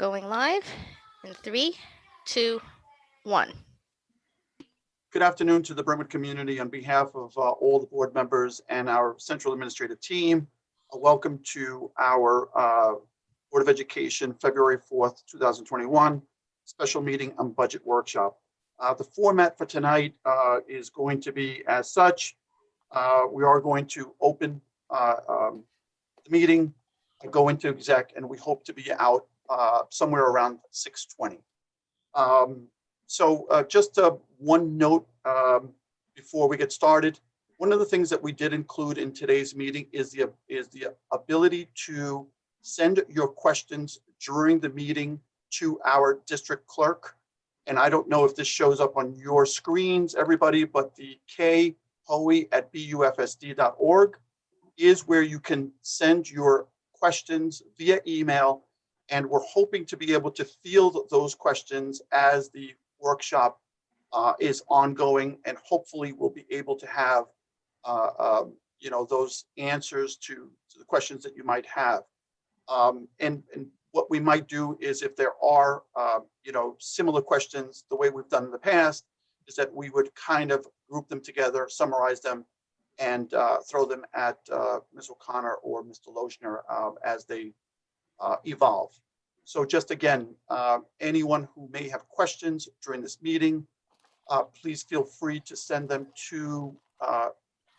going live in 3, 2, 1. Good afternoon to the Brentwood community. On behalf of all the board members and our central administrative team, welcome to our Board of Education February 4th, 2021 special meeting on budget workshop. The format for tonight is going to be as such. We are going to open the meeting, go into exec, and we hope to be out somewhere around 6:20. Just one note before we get started. One of the things that we did include in today's meeting is the ability to send your questions during the meeting to our district clerk. And I don't know if this shows up on your screens, everybody, but the khoe@bufsd.org is where you can send your questions via email. And we're hoping to be able to field those questions as the workshop is ongoing, and hopefully we'll be able to have those answers to the questions that you might have. And what we might do is, if there are similar questions, the way we've done in the past is that we would kind of group them together, summarize them, and throw them at Ms. O'Connor or Mr. Lochner as they evolve. So just again, anyone who may have questions during this meeting, please feel free to send them to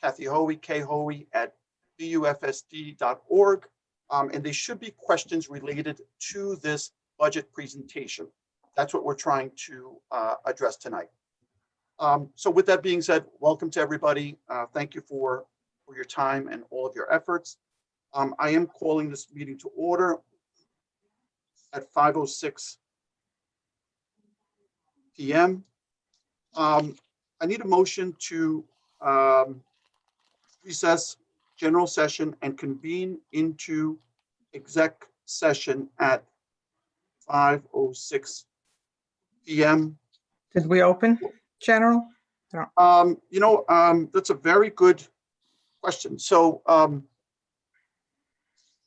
Kathy Hoey, khoe@bufsd.org. And they should be questions related to this budget presentation. That's what we're trying to address tonight. So with that being said, welcome to everybody. Thank you for your time and all of your efforts. I am calling this meeting to order at 5:06 p.m. I need a motion to recess general session and convene into exec session at 5:06 p.m. Did we open general? That's a very good question. So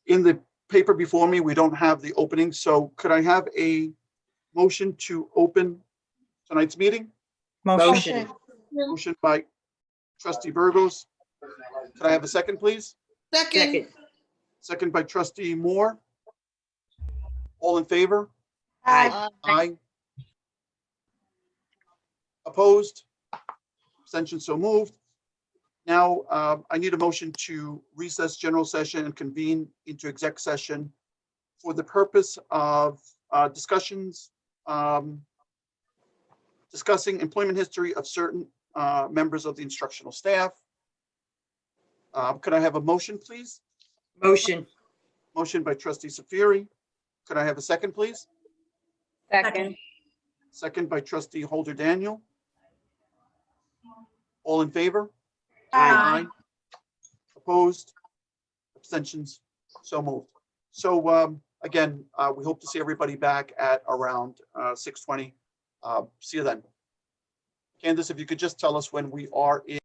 in the paper before me, we don't have the opening. So could I have a motion to open tonight's meeting? Motion. Motion by Trustee Burgos. Could I have a second, please? Second. Second by Trustee Moore. All in favor? Aye. Aye. Opposed? Abstention, so moved. Now, I need a motion to recess general session and convene into exec session for the purpose of discussing employment history of certain members of the instructional staff. Could I have a motion, please? Motion. Motion by Trustee Safiri. Could I have a second, please? Second. Second by Trustee Holder Daniel. All in favor? Aye. Opposed? Abstentions? So moved. So again, we hope to see everybody back at around 6:20. See you then. Candace, if you could just tell us when we are in.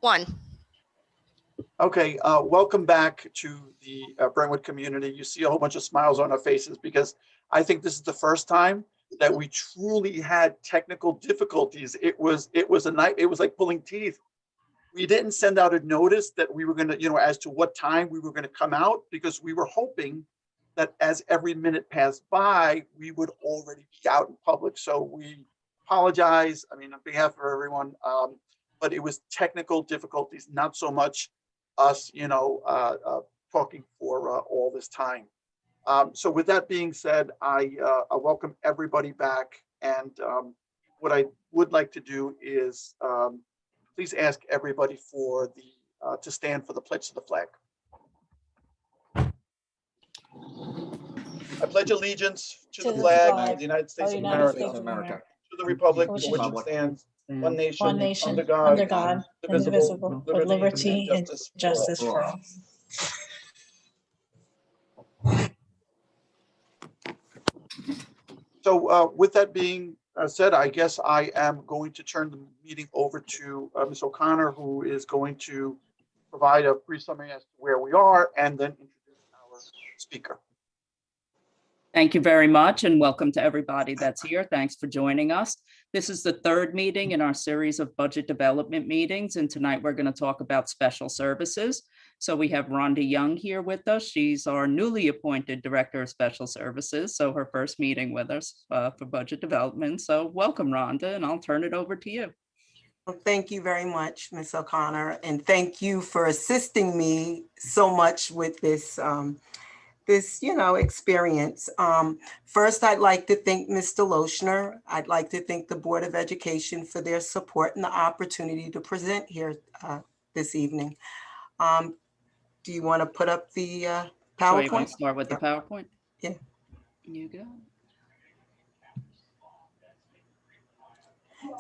1. Okay, welcome back to the Brentwood community. You see a whole bunch of smiles on our faces because I think this is the first time that we truly had technical difficulties. It was a night. It was like pulling teeth. We didn't send out a notice that we were going to, as to what time we were going to come out, because we were hoping that as every minute passed by, we would already be out in public. So we apologize. I mean, on behalf of everyone, but it was technical difficulties, not so much us, talking for all this time. So with that being said, I welcome everybody back. And what I would like to do is please ask everybody for to stand for the pledge to the flag. I pledge allegiance to the flag of the United States of America, to the republic for which it stands, one nation, under God, indivisible, with liberty and justice for all. So with that being said, I guess I am going to turn the meeting over to Ms. O'Connor, who is going to provide a brief summary as to where we are and then introduce our speaker. Thank you very much, and welcome to everybody that's here. Thanks for joining us. This is the third meeting in our series of budget development meetings, and tonight we're going to talk about special services. So we have Rhonda Young here with us. She's our newly appointed Director of Special Services, so her first meeting with us for budget development. So welcome, Rhonda, and I'll turn it over to you. Well, thank you very much, Ms. O'Connor, and thank you for assisting me so much with this experience. First, I'd like to thank Mr. Lochner. I'd like to thank the Board of Education for their support and the opportunity to present here this evening. Do you want to put up the PowerPoint? So you want to start with the PowerPoint? Yeah. You go.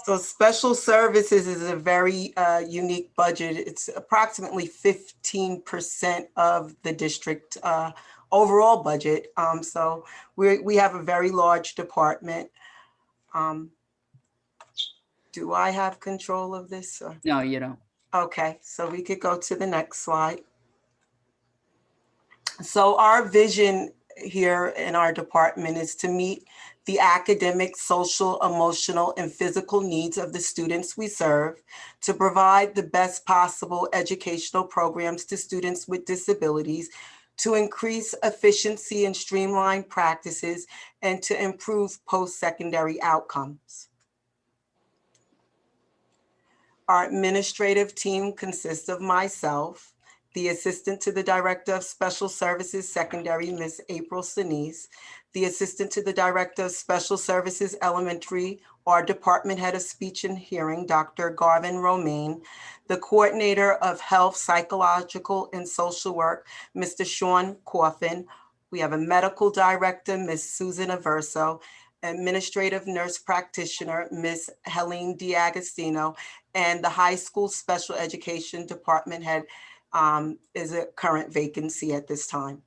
So special services is a very unique budget. It's approximately 15% of the district overall budget. So we have a very large department. Do I have control of this? No, you don't. Okay, so we could go to the next slide. So our vision here in our department is to meet the academic, social, emotional, and physical needs of the students we serve, to provide the best possible educational programs to students with disabilities, to increase efficiency and streamline practices, and to improve post-secondary outcomes. Our administrative team consists of myself, the Assistant to the Director of Special Services Secondary, Ms. April Sinise, the Assistant to the Director of Special Services Elementary, our Department Head of Speech and Hearing, Dr. Garvin Romaine, the Coordinator of Health, Psychological, and Social Work, Mr. Sean Coffin. We have a Medical Director, Ms. Susan Averso, Administrative Nurse Practitioner, Ms. Helene D'Agostino, and the High School Special Education Department Head is a current vacancy at this time.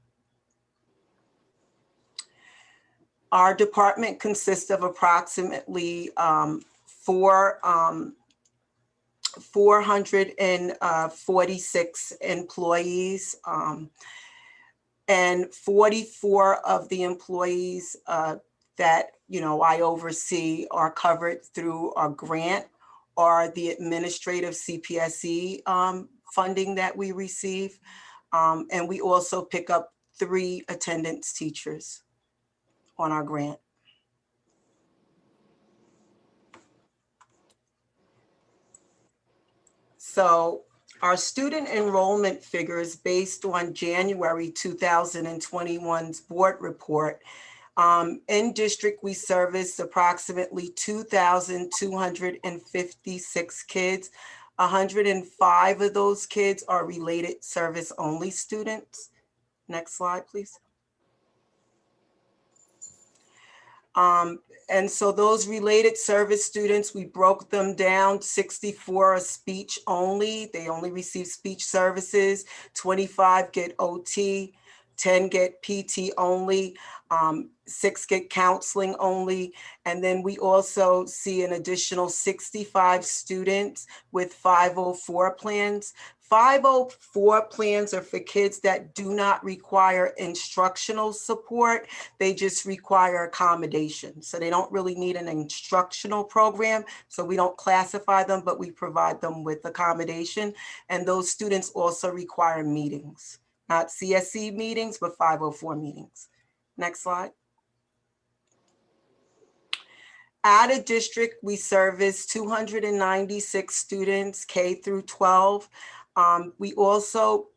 Our department consists of approximately 446 employees, and 44 of the employees that I oversee are covered through our grant or the administrative CPSE funding that we receive. And we also pick up 3 attendance teachers on our grant. So our student enrollment figures based on January 2021's board report. In district, we service approximately 2,256 kids. 105 of those kids are related service only students. Next slide, please. And so those related service students, we broke them down. 64 are speech only. They only receive speech services. 25 get OT. 10 get PT only, 6 get counseling only. And then we also see an additional 65 students with 504 plans. 504 plans are for kids that do not require instructional support. They just require accommodation. So they don't really need an instructional program. So we don't classify them, but we provide them with accommodation. And those students also require meetings, not CSE meetings, but 504 meetings. Next slide. Out of district, we service 296 students, K through 12. We also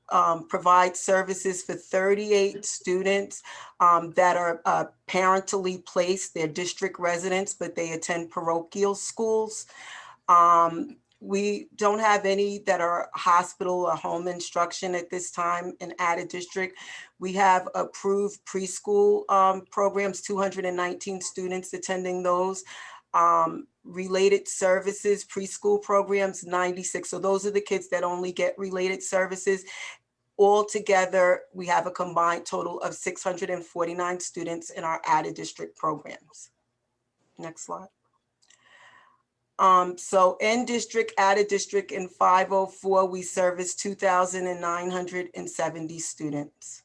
provide services for 38 students that are parentally placed. They're district residents, but they attend parochial schools. We don't have any that are hospital or home instruction at this time in added district. We have approved preschool programs, 219 students attending those. Related services, preschool programs, 96. So those are the kids that only get related services. Altogether, we have a combined total of 649 students in our added district programs. Next slide. So in district, added district in 504, we service 2,970 students.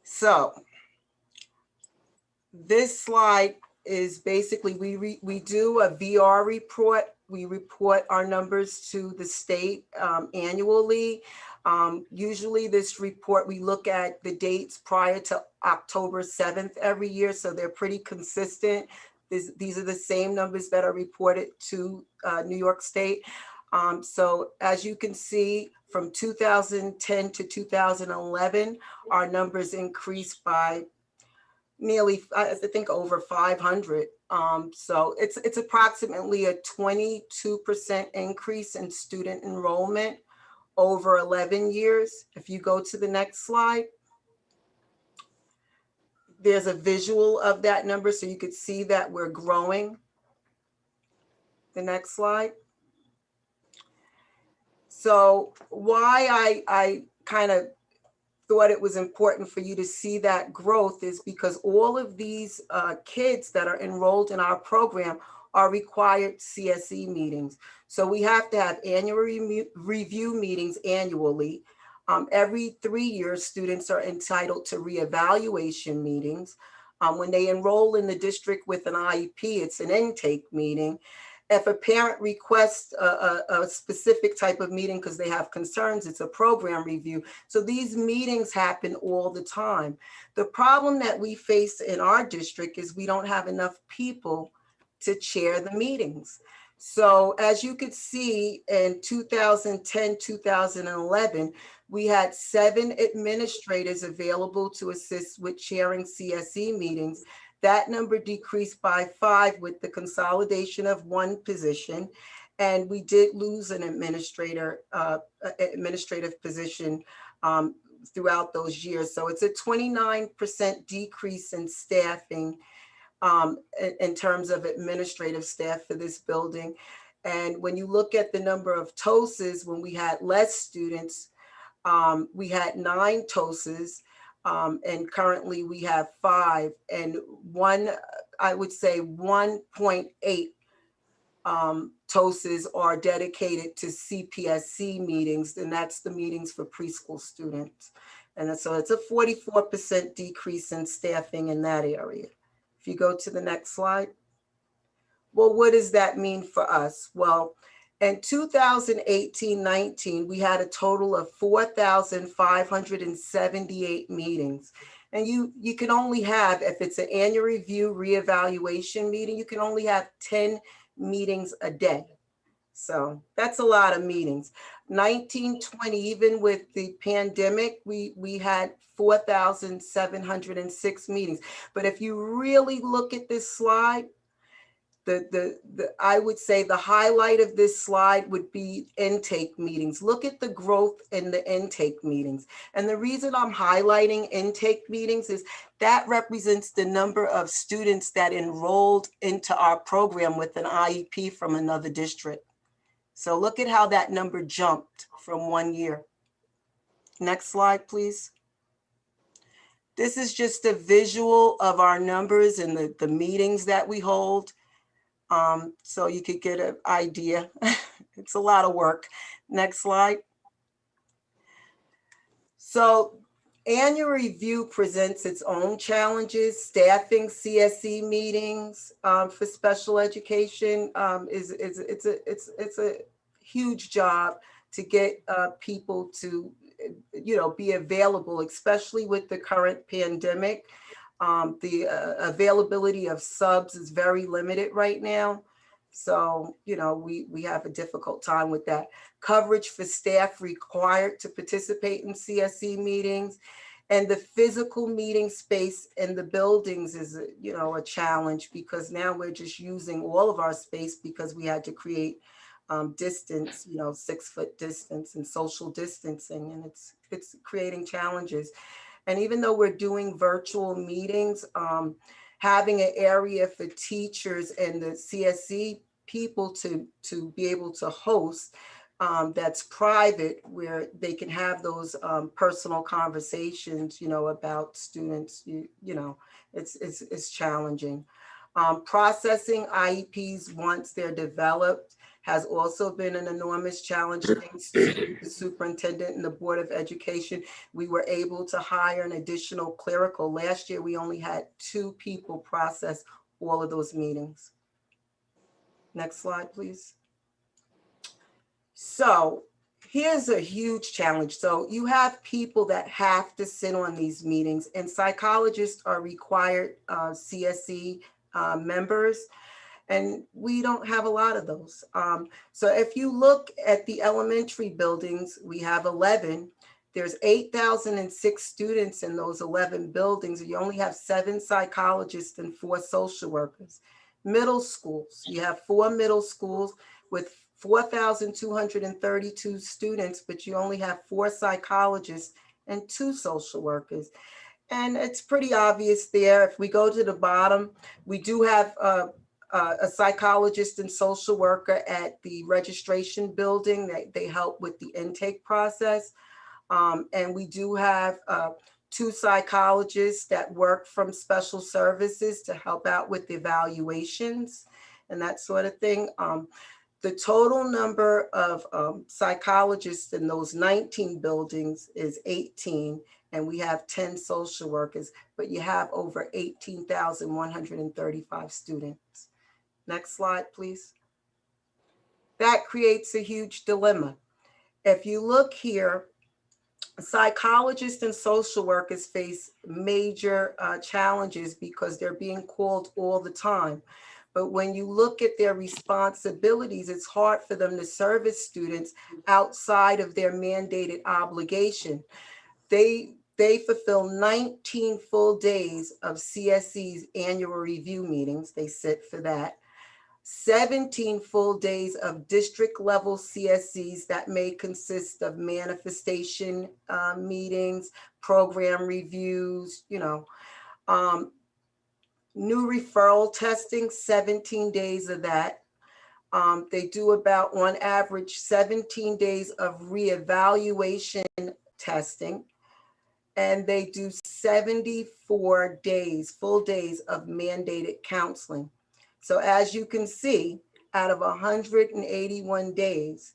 So this slide is basically, we do a VR report. We report our numbers to the state annually. Usually this report, we look at the dates prior to October 7th every year, so they're pretty consistent. These are the same numbers that are reported to New York State. So as you can see, from 2010 to 2011, our numbers increased by nearly, I think, over 500. So it's approximately a 22% increase in student enrollment over 11 years. If you go to the next slide, there's a visual of that number so you could see that we're growing. The next slide. So why I kind of thought it was important for you to see that growth is because all of these kids that are enrolled in our program are required CSE meetings. So we have to have annual review meetings annually. Every 3 years, students are entitled to reevaluation meetings. When they enroll in the district with an IEP, it's an intake meeting. If a parent requests a specific type of meeting because they have concerns, it's a program review. So these meetings happen all the time. The problem that we face in our district is we don't have enough people to chair the meetings. So as you could see in 2010, 2011, we had 7 administrators available to assist with chairing CSE meetings. That number decreased by 5 with the consolidation of 1 position. And we did lose an administrative position throughout those years. So it's a 29% decrease in staffing in terms of administrative staff for this building. And when you look at the number of TOSAs, when we had less students, we had 9 TOSAs. And currently we have 5, and I would say 1.8 TOSAs are dedicated to CPSC meetings, and that's the meetings for preschool students. And so it's a 44% decrease in staffing in that area. If you go to the next slide. Well, what does that mean for us? Well, in 2018-19, we had a total of 4,578 meetings. And you can only have, if it's an annual review reevaluation meeting, you can only have 10 meetings a day. So that's a lot of meetings. 1920, even with the pandemic, we had 4,706 meetings. But if you really look at this slide, I would say the highlight of this slide would be intake meetings. Look at the growth in the intake meetings. And the reason I'm highlighting intake meetings is that represents the number of students that enrolled into our program with an IEP from another district. So look at how that number jumped from 1 year. Next slide, please. This is just a visual of our numbers and the meetings that we hold. So you could get an idea. It's a lot of work. Next slide. So annual review presents its own challenges. Staffing CSE meetings for special education it's a huge job to get people to be available, especially with the current pandemic. The availability of subs is very limited right now. So, we have a difficult time with that. Coverage for staff required to participate in CSE meetings, and the physical meeting space in the buildings is, a challenge, because now we're just using all of our space because we had to create distance, 6-foot distance and social distancing, and it's creating challenges. And even though we're doing virtual meetings, having an area for teachers and the CSE people to be able to host that's private, where they can have those personal conversations, about students, it's challenging. Processing IEPs once they're developed has also been an enormous challenge. Thanks to the superintendent and the Board of Education, we were able to hire an additional clerical. Last year, we only had 2 people process all of those meetings. Next slide, please. So here's a huge challenge. So you have people that have to sit on these meetings, and psychologists are required CSE members. And we don't have a lot of those. So if you look at the elementary buildings, we have 11. There's 8,006 students in those 11 buildings. You only have 7 psychologists and 4 social workers. Middle schools, you have 4 middle schools with 4,232 students, but you only have 4 psychologists and 2 social workers. And it's pretty obvious there. If we go to the bottom, we do have a psychologist and social worker at the registration building. They help with the intake process. And we do have 2 psychologists that work from special services to help out with evaluations and that sort of thing. The total number of psychologists in those 19 buildings is 18, and we have 10 social workers, but you have over 18,135 students. Next slide, please. That creates a huge dilemma. If you look here, psychologists and social workers face major challenges because they're being called all the time. But when you look at their responsibilities, it's hard for them to service students outside of their mandated obligation. They fulfill 19 full days of CSE's annual review meetings. They sit for that. 17 full days of district level CSEs that may consist of manifestation meetings, program reviews, new referral testing, 17 days of that. They do about, on average, 17 days of reevaluation testing. And they do 74 days, full days of mandated counseling. So as you can see, out of 181 days,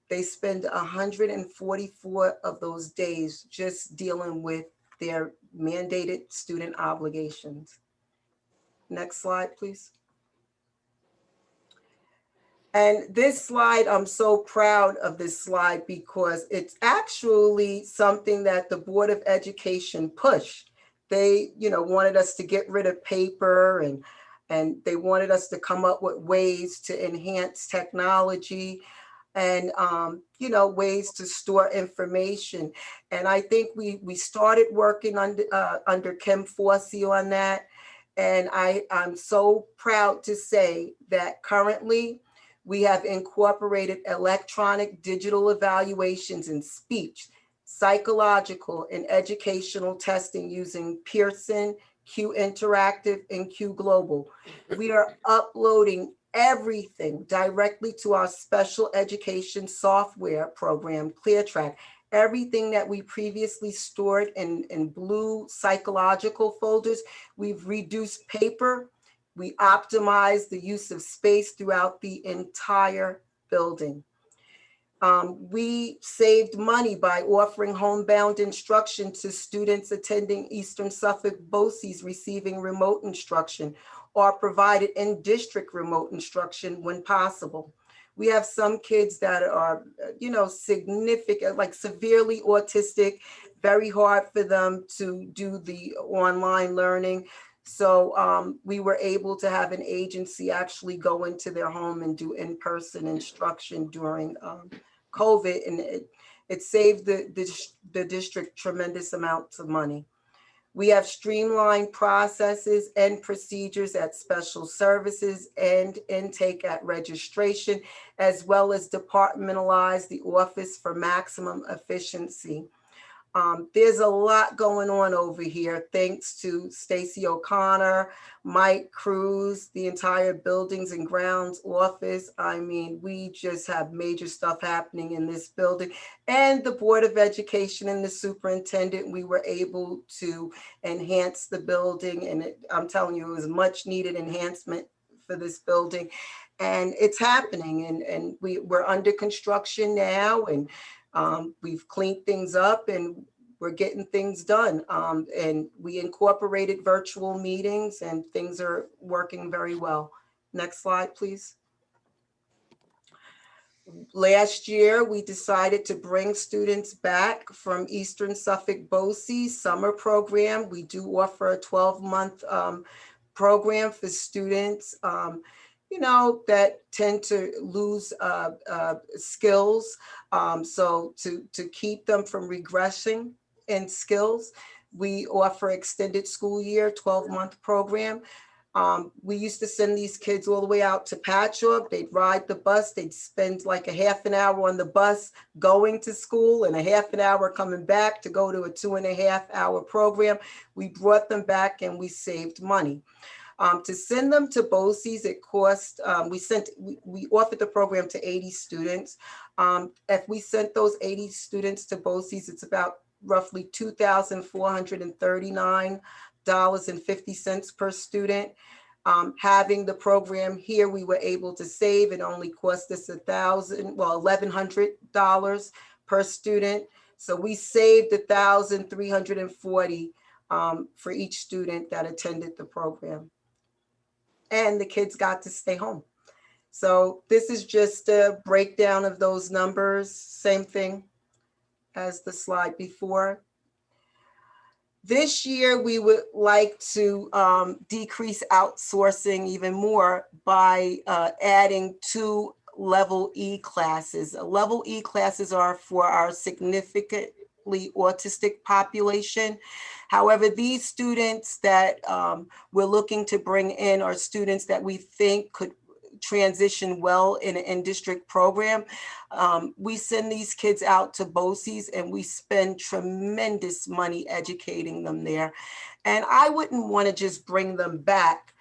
they spend 144 of those days just dealing with their mandated student obligations. Next slide, please. And this slide, I'm so proud of this slide because it's actually something that the Board of Education pushed. They, wanted us to get rid of paper, and they wanted us to come up with ways to enhance technology and, ways to store information. And I think we started working under Kim Forsey on that. And I'm so proud to say that currently we have incorporated electronic digital evaluations in speech, psychological, and educational testing using Pearson, Q Interactive, and Q Global. We are uploading everything directly to our special education software program, ClearTrack. Everything that we previously stored in blue psychological folders, we've reduced paper. We optimized the use of space throughout the entire building. We saved money by offering homebound instruction to students attending Eastern Suffolk BOCES receiving remote instruction, or provided in-district remote instruction when possible. We have some kids that are, significant, like severely autistic, very hard for them to do the online learning. So we were able to have an agency actually go into their home and do in-person instruction during COVID, and it saved the district tremendous amounts of money. We have streamlined processes and procedures at special services and intake at registration, as well as departmentalize the office for maximum efficiency. There's a lot going on over here, thanks to Stacy O'Connor, Mike Cruz, the entire buildings and grounds office. I mean, we just have major stuff happening in this building, and the Board of Education and the superintendent. We were able to enhance the building, and I'm telling you, it was much needed enhancement for this building, and it's happening. And we're under construction now, and we've cleaned things up, and we're getting things done. And we incorporated virtual meetings, and things are working very well. Next slide, please. Last year, we decided to bring students back from Eastern Suffolk BOCES summer program. We do offer a 12-month program for students that tend to lose skills. So to keep them from regressing in skills, we offer extended school year, 12-month program. We used to send these kids all the way out to Patchogue. They'd ride the bus. They'd spend like a half an hour on the bus going to school and a half an hour coming back to go to a 2.5-hour program. We brought them back and we saved money. To send them to BOCES, it cost, we offered the program to 80 students. If we sent those 80 students to BOCES, it's about roughly $2,439.50 per student. Having the program here, we were able to save. It only cost us $1,100 per student. So we saved $1,340 for each student that attended the program. And the kids got to stay home. So this is just a breakdown of those numbers. Same thing as the slide before. This year, we would like to decrease outsourcing even more by adding 2 level E classes. Level E classes are for our significantly autistic population. However, these students that we're looking to bring in are students that we think could transition well in an in-district program. We send these kids out to BOCES and we spend tremendous money educating them there. And I wouldn't want to just bring them back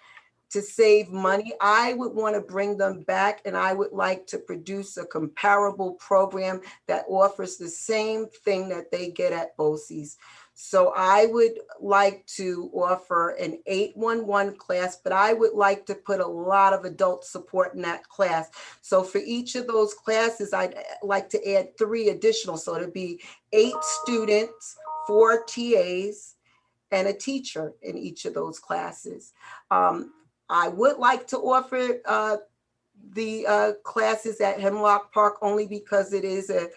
to save money. I would want to bring them back, and I would like to produce a comparable program that offers the same thing that they get at BOCES. So I would like to offer an 811 class, but I would like to put a lot of adult support in that class. So for each of those classes, I'd like to add 3 additional. So it'd be 8 students, 4 TAs, and a teacher in each of those classes. I would like to offer the classes at Hemlock Park only because it is a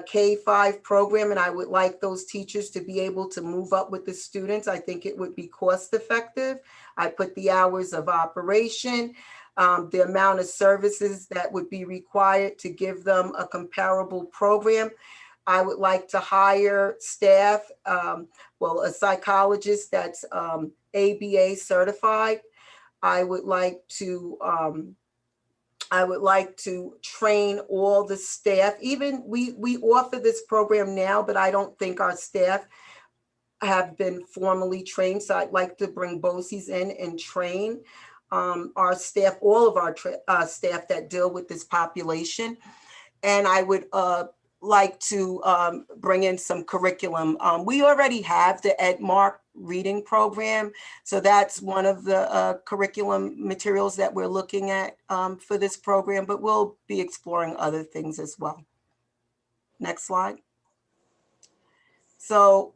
K-5 program, and I would like those teachers to be able to move up with the students. I think it would be cost effective. I put the hours of operation, the amount of services that would be required to give them a comparable program. I would like to hire staff, a psychologist that's ABA certified. I would like to train all the staff. Even we offer this program now, but I don't think our staff have been formally trained. So I'd like to bring BOCES in and train our staff, all of our staff that deal with this population. And I would like to bring in some curriculum. We already have the EdMark reading program. So that's one of the curriculum materials that we're looking at for this program, but we'll be exploring other things as well. Next slide. So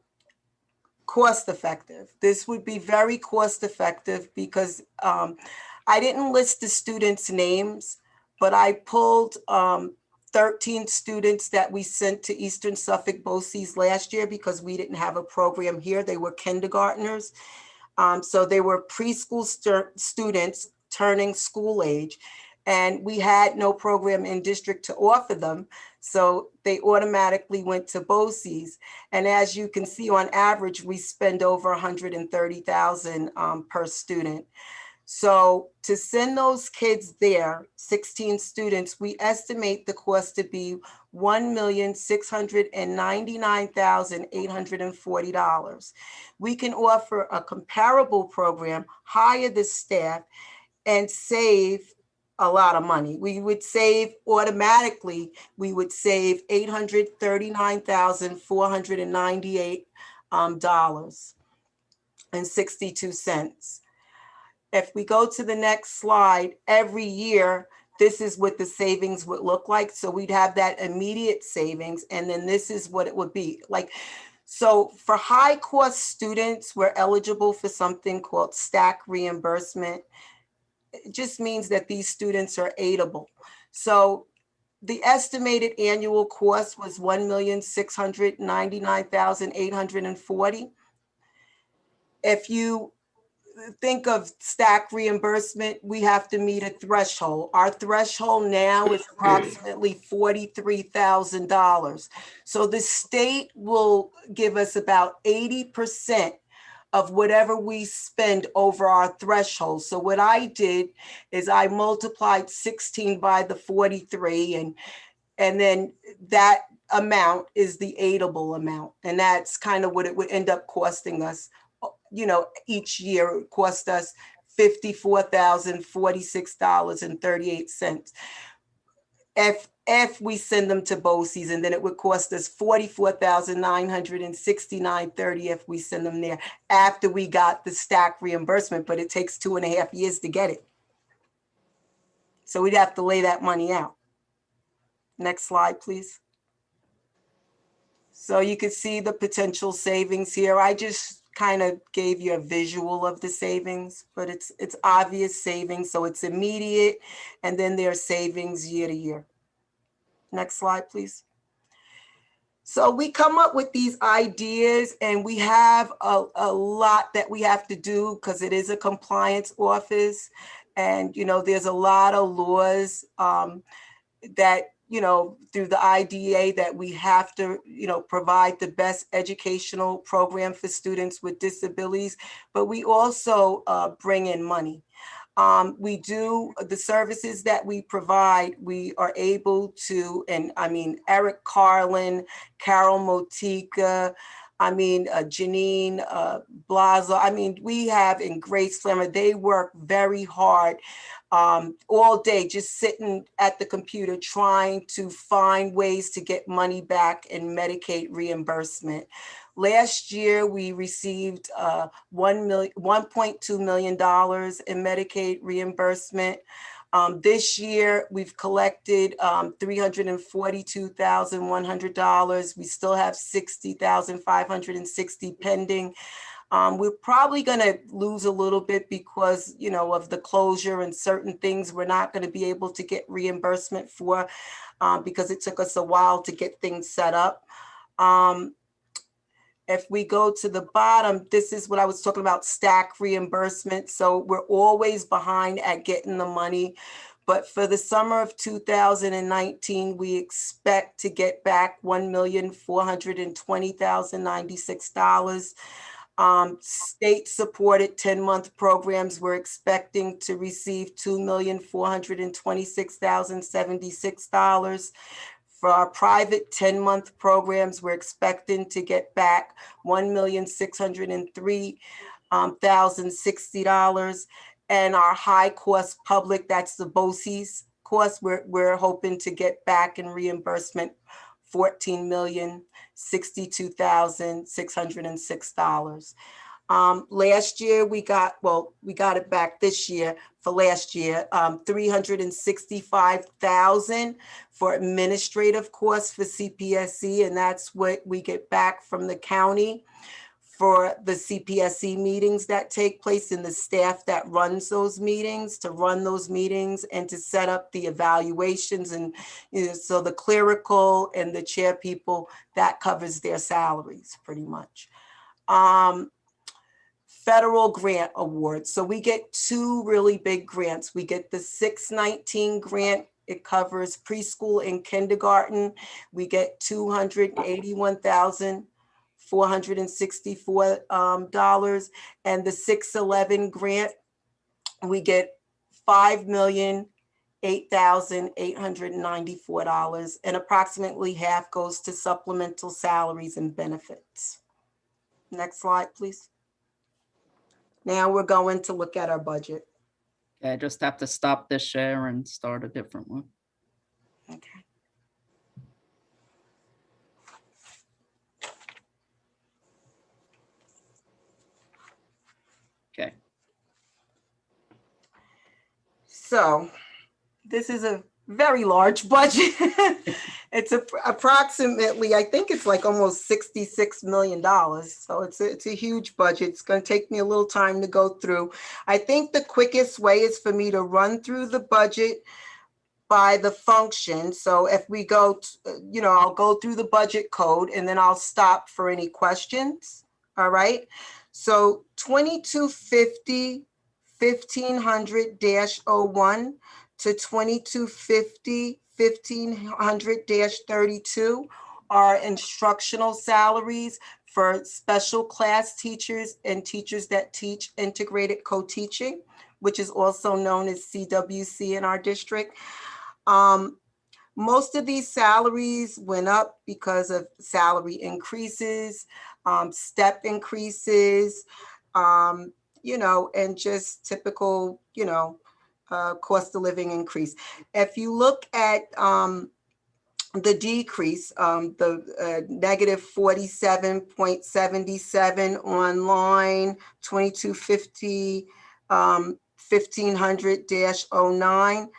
cost effective. This would be very cost effective because I didn't list the students' names, but I pulled 13 students that we sent to Eastern Suffolk BOCES last year because we didn't have a program here. They were kindergartners. So they were preschool students turning school age, and we had no program in district to offer them. So they automatically went to BOCES. And as you can see, on average, we spend over $130,000 per student. So to send those kids there, 16 students, we estimate the cost to be $1,699,840. We can offer a comparable program, hire the staff, and save a lot of money. We would save automatically, we would save $839,498.62. If we go to the next slide, every year, this is what the savings would look like. So we'd have that immediate savings, and then this is what it would be like. So for high cost students, we're eligible for something called stack reimbursement. It just means that these students are aidable. So the estimated annual cost was $1,699,840. If you think of stack reimbursement, we have to meet a threshold. Our threshold now is approximately $43,000. So the state will give us about 80% of whatever we spend over our threshold. So what I did is I multiplied 16 by the 43, and then that amount is the aidable amount. And that's kind of what it would end up costing us. You know, each year it would cost us $54,046.38. If we send them to BOCES, and then it would cost us $44,969.30 if we send them there after we got the stack reimbursement, but it takes 2.5 years to get it. So we'd have to lay that money out. Next slide, please. So you can see the potential savings here. I just kind of gave you a visual of the savings, but it's obvious savings. So it's immediate, and then there are savings year to year. Next slide, please. So we come up with these ideas, and we have a lot that we have to do because it is a compliance office. And, you know, there's a lot of laws that, you know, through the IDEA that we have to, you know, provide the best educational program for students with disabilities, but we also bring in money. We do the services that we provide, we are able to, and I mean, Eric Carlin, Carol Motika, I mean, Janine Blazo, I mean, we have in Grace Flammer, they work very hard all day, just sitting at the computer trying to find ways to get money back in Medicaid reimbursement. Last year, we received $1.2 million in Medicaid reimbursement. This year, we've collected $342,100. We still have $60,560 pending. We're probably going to lose a little bit because, you know, of the closure and certain things we're not going to be able to get reimbursement for because it took us a while to get things set up. If we go to the bottom, this is what I was talking about, stack reimbursement. So we're always behind at getting the money. But for the summer of 2019, we expect to get back $1,420,096. State supported 10-month programs, we're expecting to receive $2,426,076. For our private 10-month programs, we're expecting to get back $1,603,060. And our high cost public, that's the BOCES cost, we're hoping to get back in reimbursement $14,062,606. Last year we got it back this year for last year, 365,000 for administrative costs for CPSC, and that's what we get back from the county for the CPSC meetings that take place and the staff that runs those meetings, to run those meetings and to set up the evaluations. And so the clerical and the chair people, that covers their salaries pretty much. Federal grant awards. So we get two really big grants. We get the 619 grant. It covers preschool and kindergarten. We get $281,464. And the 611 grant, we get $5,008,894. And approximately half goes to supplemental salaries and benefits. Next slide, please. Now we're going to look at our budget. Okay, I just have to stop this share and start a different one. Okay. Okay. So this is a very large budget. It's approximately, I think it's like almost $66 million. So it's a huge budget. It's going to take me a little time to go through. I think the quickest way is for me to run through the budget by the function. So if we go, I'll go through the budget code and then I'll stop for any questions. All right. So 2250 1500-01 to 2250 1500-32 are instructional salaries for special class teachers and teachers that teach integrated co-teaching, which is also known as CWC in our district. Most of these salaries went up because of salary increases, step increases, and just typical, cost of living increase. If you look at the decrease, the negative 47.77 on line 2250 1500-09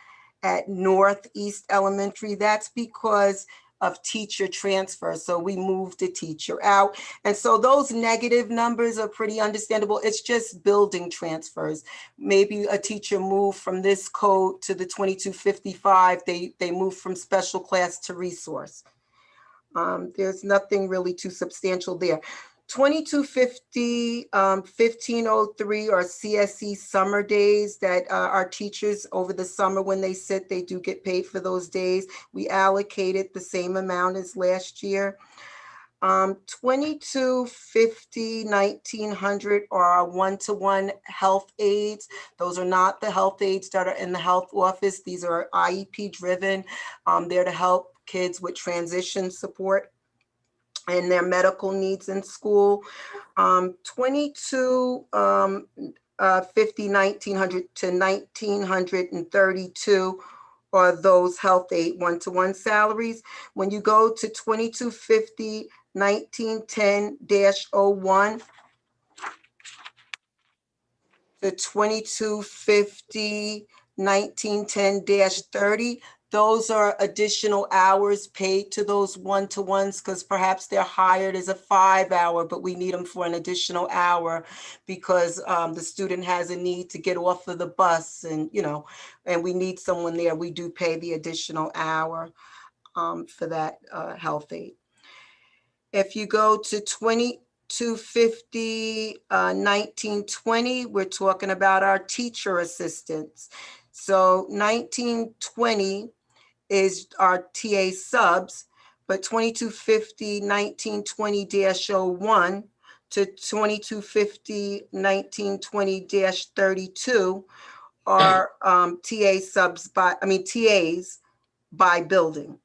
at Northeast Elementary, that's because of teacher transfer. So we moved a teacher out. And so those negative numbers are pretty understandable. It's just building transfers. Maybe a teacher moved from this code to the 2255. They moved from special class to resource. There's nothing really too substantial there. 2250, 1503 are CSE summer days that our teachers over the summer when they sit, they do get paid for those days. We allocated the same amount as last year. 2250, 1900 are our one-to-one health aides. Those are not the health aides that are in the health office. These are IEP driven. They're to help kids with transition support and their medical needs in school. 2250, 1900 to 1932 are those health aid one-to-one salaries. When you go to 2250, 1910-01 to 2250, 1910-30, those are additional hours paid to those one-to-ones because perhaps they're hired as a 5-hour, but we need them for an additional hour because the student has a need to get off of the bus and, and we need someone there. We do pay the additional hour for that health aid. If you go to 2250, 1920, we're talking about our teacher assistants. So 1920 is our TA subs, but 2250, 1920-01 to 2250, 1920-32 are TA subs TAs by building.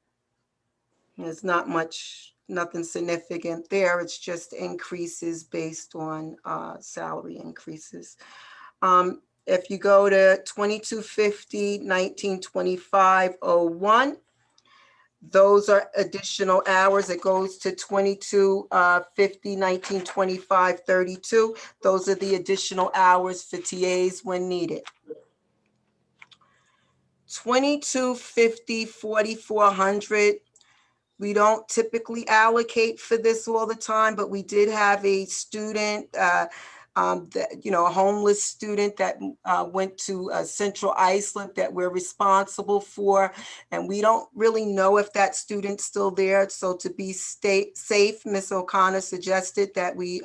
There's not much, nothing significant there. It's just increases based on salary increases. If you go to 2250, 1925-01, Those are additional hours. It goes to 22, 50, 19, 25, 32. Those are the additional hours for TAs when needed. 2250, 4400. We don't typically allocate for this all the time, but we did have a student, a homeless student that went to Central Islip that we're responsible for. And we don't really know if that student's still there. So to be safe, Ms. O'Connor suggested that we,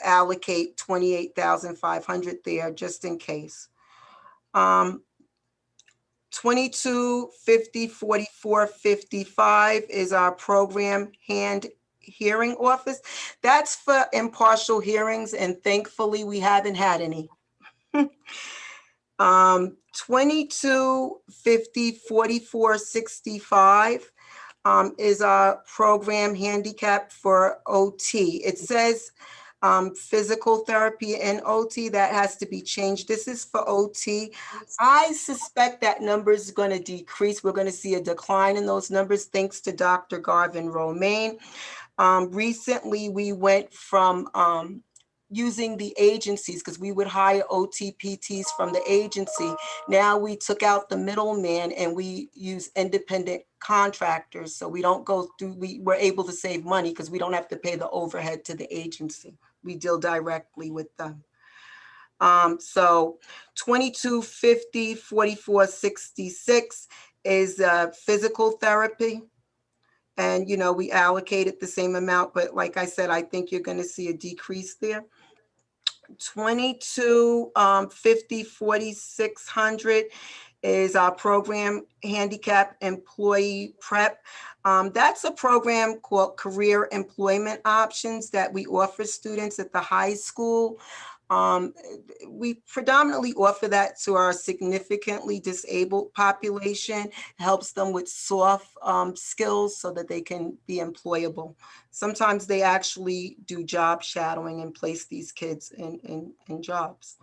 allocate 28,500 there just in case. 2250, 44, 55 is our program hand hearing office. That's for impartial hearings, and thankfully we haven't had any. 2250, 44, 65 is our program handicap for OT. It says physical therapy and OT. That has to be changed. This is for OT. I suspect that number is going to decrease. We're going to see a decline in those numbers thanks to Dr. Garvin Romaine. Recently, we went from using the agencies because we would hire OTPTs from the agency. Now we took out the middleman and we use independent contractors. So we don't go through, we were able to save money because we don't have to pay the overhead to the agency. We deal directly with them. So 2250, 4466 is physical therapy. And, we allocated the same amount, but like I said, I think you're going to see a decrease there. 2250, 4600 is our program handicap employee prep. That's a program called Career Employment Options that we offer students at the high school. We predominantly offer that to our significantly disabled population, helps them with soft skills so that they can be employable. Sometimes they actually do job shadowing and place these kids in jobs.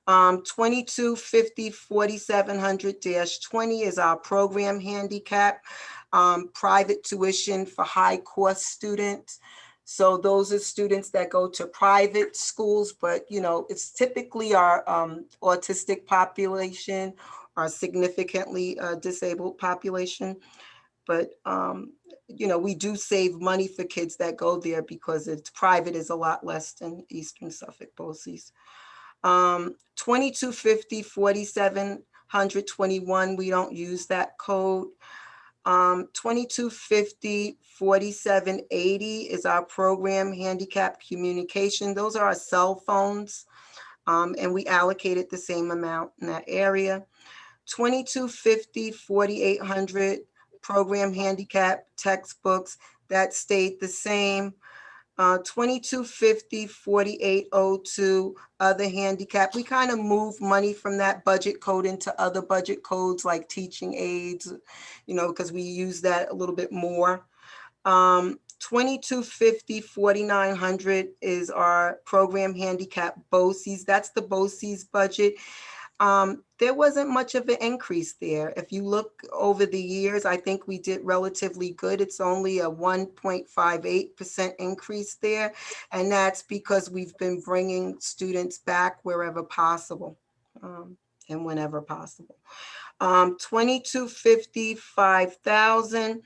2250, 4700-20 is our program handicap, private tuition for high cost students. So those are students that go to private schools, but it's typically our autistic population, our significantly disabled population. But we do save money for kids that go there because it's private is a lot less than Eastern Suffolk BOCES. 2250, 4721, we don't use that code. 2250, 4780 is our program handicap communication. Those are our cell phones, and we allocated the same amount in that area. 2250, 4800 program handicap textbooks, that stayed the same. 2250, 4802 other handicap. We kind of move money from that budget code into other budget codes like teaching aids, because we use that a little bit more. 2250, 4900 is our program handicap BOCES. That's the BOCES budget. There wasn't much of an increase there. If you look over the years, I think we did relatively good. It's only a 1.58% increase there. And that's because we've been bringing students back wherever possible and whenever possible. 2250, 5000.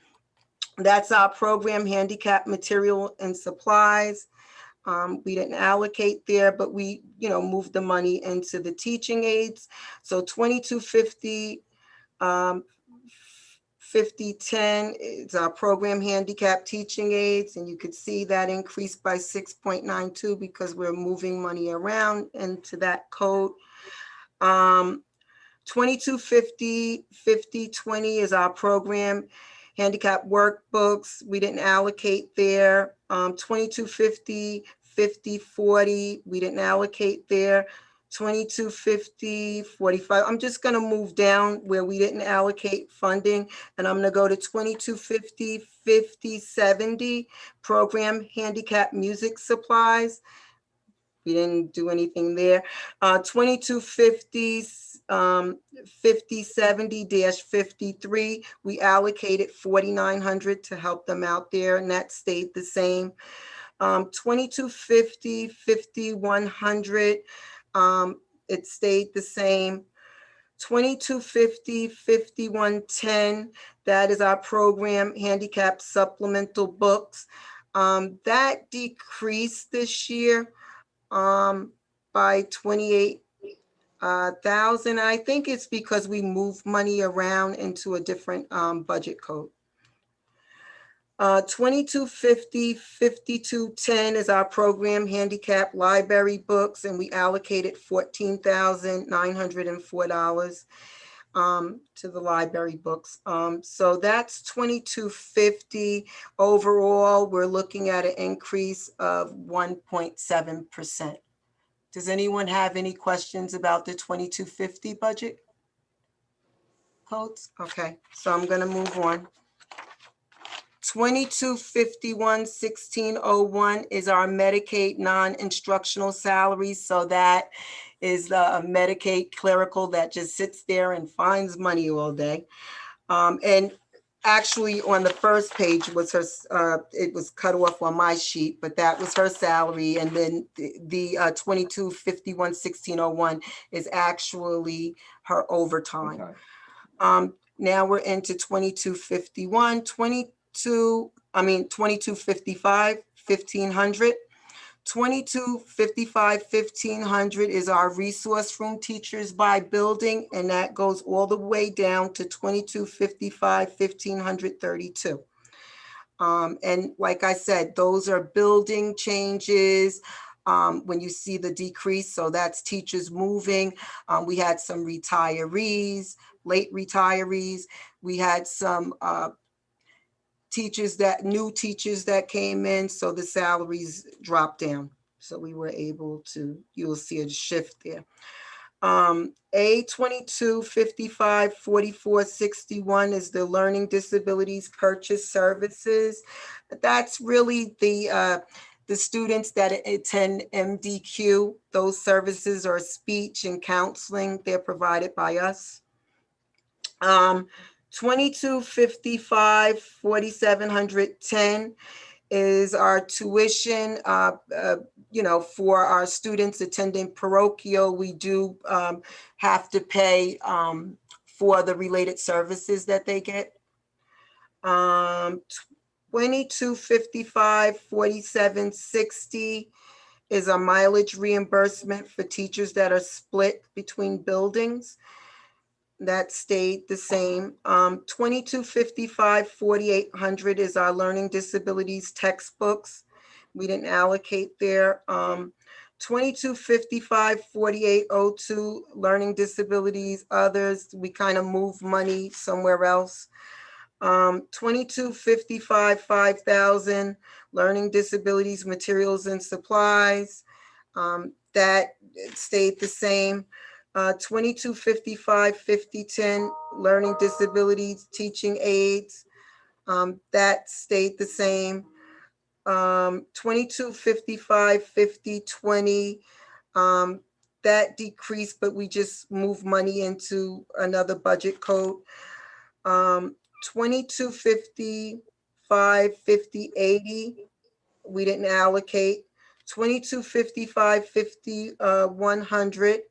That's our program handicap material and supplies. We didn't allocate there, but we, moved the money into the teaching aids. So 2250, 5010 is our program handicap teaching aids. And you could see that increased by 6.92 because we're moving money around into that code. 2250, 5020 is our program handicap workbooks. We didn't allocate there. 2250, 5040, we didn't allocate there. 2250, 45. I'm just going to move down where we didn't allocate funding, and I'm going to go to 2250, 5070 program handicap music supplies. We didn't do anything there. 2250, 5070-53, we allocated 4,900 to help them out there, and that stayed the same. 2250, 5100, it stayed the same. 2250, 5110, that is our program handicap supplemental books. That decreased this year by 28,000. I think it's because we moved money around into a different budget code. 2250, 5210 is our program handicap library books, and we allocated $14,904 to the library books. So that's 2250. Overall, we're looking at an increase of 1.7%. Does anyone have any questions about the 2250 budget codes? Okay, so I'm gonna move on. 2251-1601 is our Medicaid non-instructional salaries. So that is a Medicaid clerical that just sits there and finds money all day. And actually on the first page was her, it was cut off on my sheet, but that was her salary. And then the 2251-1601 is actually her overtime. Okay. Now we're into 2251, 2255, 1500. 2255, 1500 is our resource room teachers by building, and that goes all the way down to 2255, 1532. And like I said, those are building changes. When you see the decrease, so that's teachers moving. We had some retirees, late retirees. We had some new teachers that came in, so the salaries dropped down. So we were able to, you'll see a shift there. A2255 4461 is the learning disabilities purchase services. That's really the students that attend MDQ. Those services are speech and counseling. They're provided by us. 2255 4710 is our tuition, for our students attending parochial. We do have to pay for the related services that they get. 2255 4760 is a mileage reimbursement for teachers that are split between buildings. That stayed the same. 2255 4800 is our learning disabilities textbooks. We didn't allocate there. 2255 4802 learning disabilities others. We kind of moved money somewhere else. 2255 5000 learning disabilities materials and supplies. That stayed the same. 2255 5010 learning disabilities teaching aids, that stayed the same. 2255 5020, that decreased, but we just moved money into another budget code. 2255 5080, we didn't allocate. 2255 5100,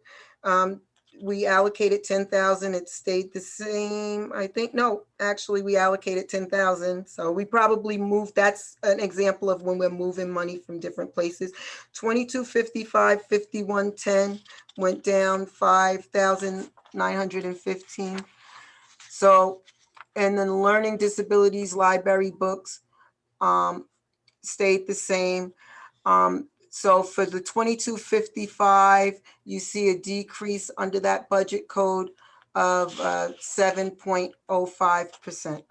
we allocated 10,000. It stayed the same. I think, no, actually we allocated 10,000. So we probably moved, that's an example of when we're moving money from different places. 2255 5110 went down 5,915. So, and then learning disabilities library books stayed the same. So for the 2255, you see a decrease under that budget code of 7.05%.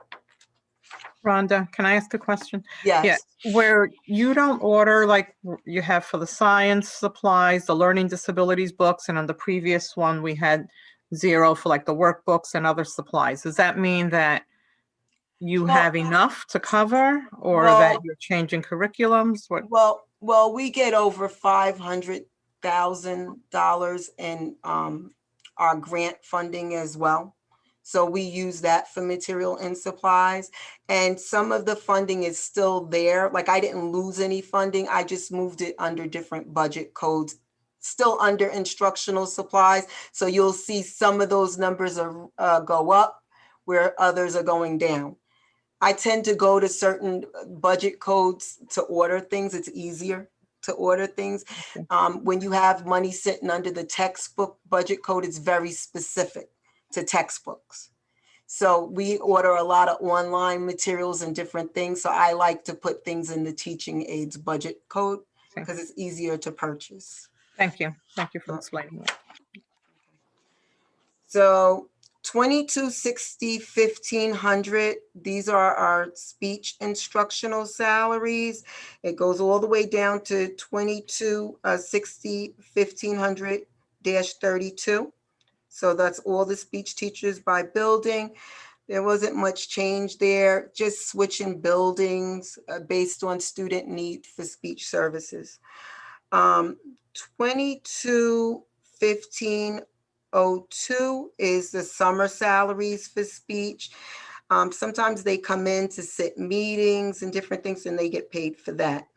Rhonda, can I ask a question? Yes. Yeah, where you don't order like you have for the science supplies, the learning disabilities books, and on the previous one, we had 0 for like the workbooks and other supplies. Does that mean that you have enough to cover, or that you're changing curriculums? What? Well, we get over 500 $1,000 in our grant funding as well. So we use that for material and supplies. And some of the funding is still there. Like I didn't lose any funding. I just moved it under different budget codes, still under instructional supplies. So you'll see some of those numbers are go up where others are going down. I tend to go to certain budget codes to order things. It's easier to order things. Okay. When you have money sitting under the textbook budget code, it's very specific to textbooks. So we order a lot of online materials and different things. So I like to put things in the teaching aids budget code because it's easier to purchase. Thank you. Thank you for explaining that. So 2260, 1500, these are our speech instructional salaries. It goes all the way down to 2260, 1500-32. So that's all the speech teachers by building. There wasn't much change there, just switching buildings based on student need for speech services. 221502 is the summer salaries for speech. Sometimes they come in to sit meetings and different things and they get paid for that.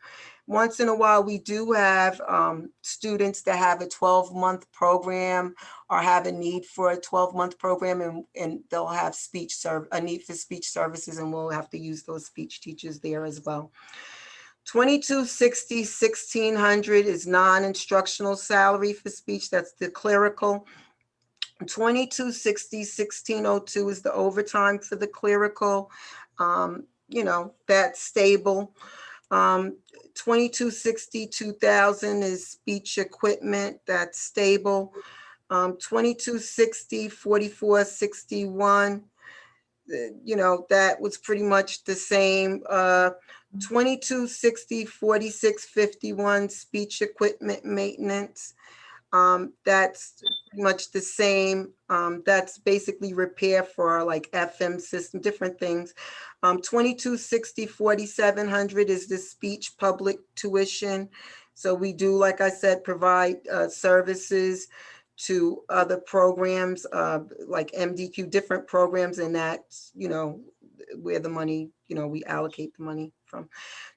Once in a while, we do have students that have a 12-month program or have a need for a 12-month program and they'll have a need for speech services and we'll have to use those speech teachers there as well. 2260, 1600 is non-instructional salary for speech. That's the clerical. 2260, 1602 is the overtime for the clerical. You know, that's stable. 2260, 2000 is speech equipment, that's stable. 2260, 4461, you know, that was pretty much the same. 2260, 4651, speech equipment maintenance. That's pretty much the same. That's basically repair for our like FM system, different things. 2260, 4700 is the speech public tuition. So we do, like I said, provide services to other programs like MDQ, different programs, and that's, you know, where the money, you know, we allocate the money from.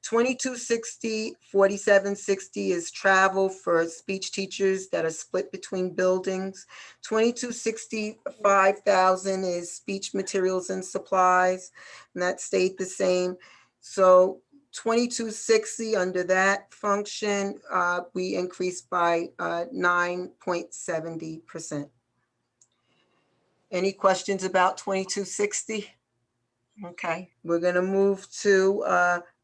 2260, 4760 is travel for speech teachers that are split between buildings. 2260, 5000 is speech materials and supplies, and that stayed the same. So 2260 under that function, we increased by 9.70%. Any questions about 2260? Okay, we're gonna move to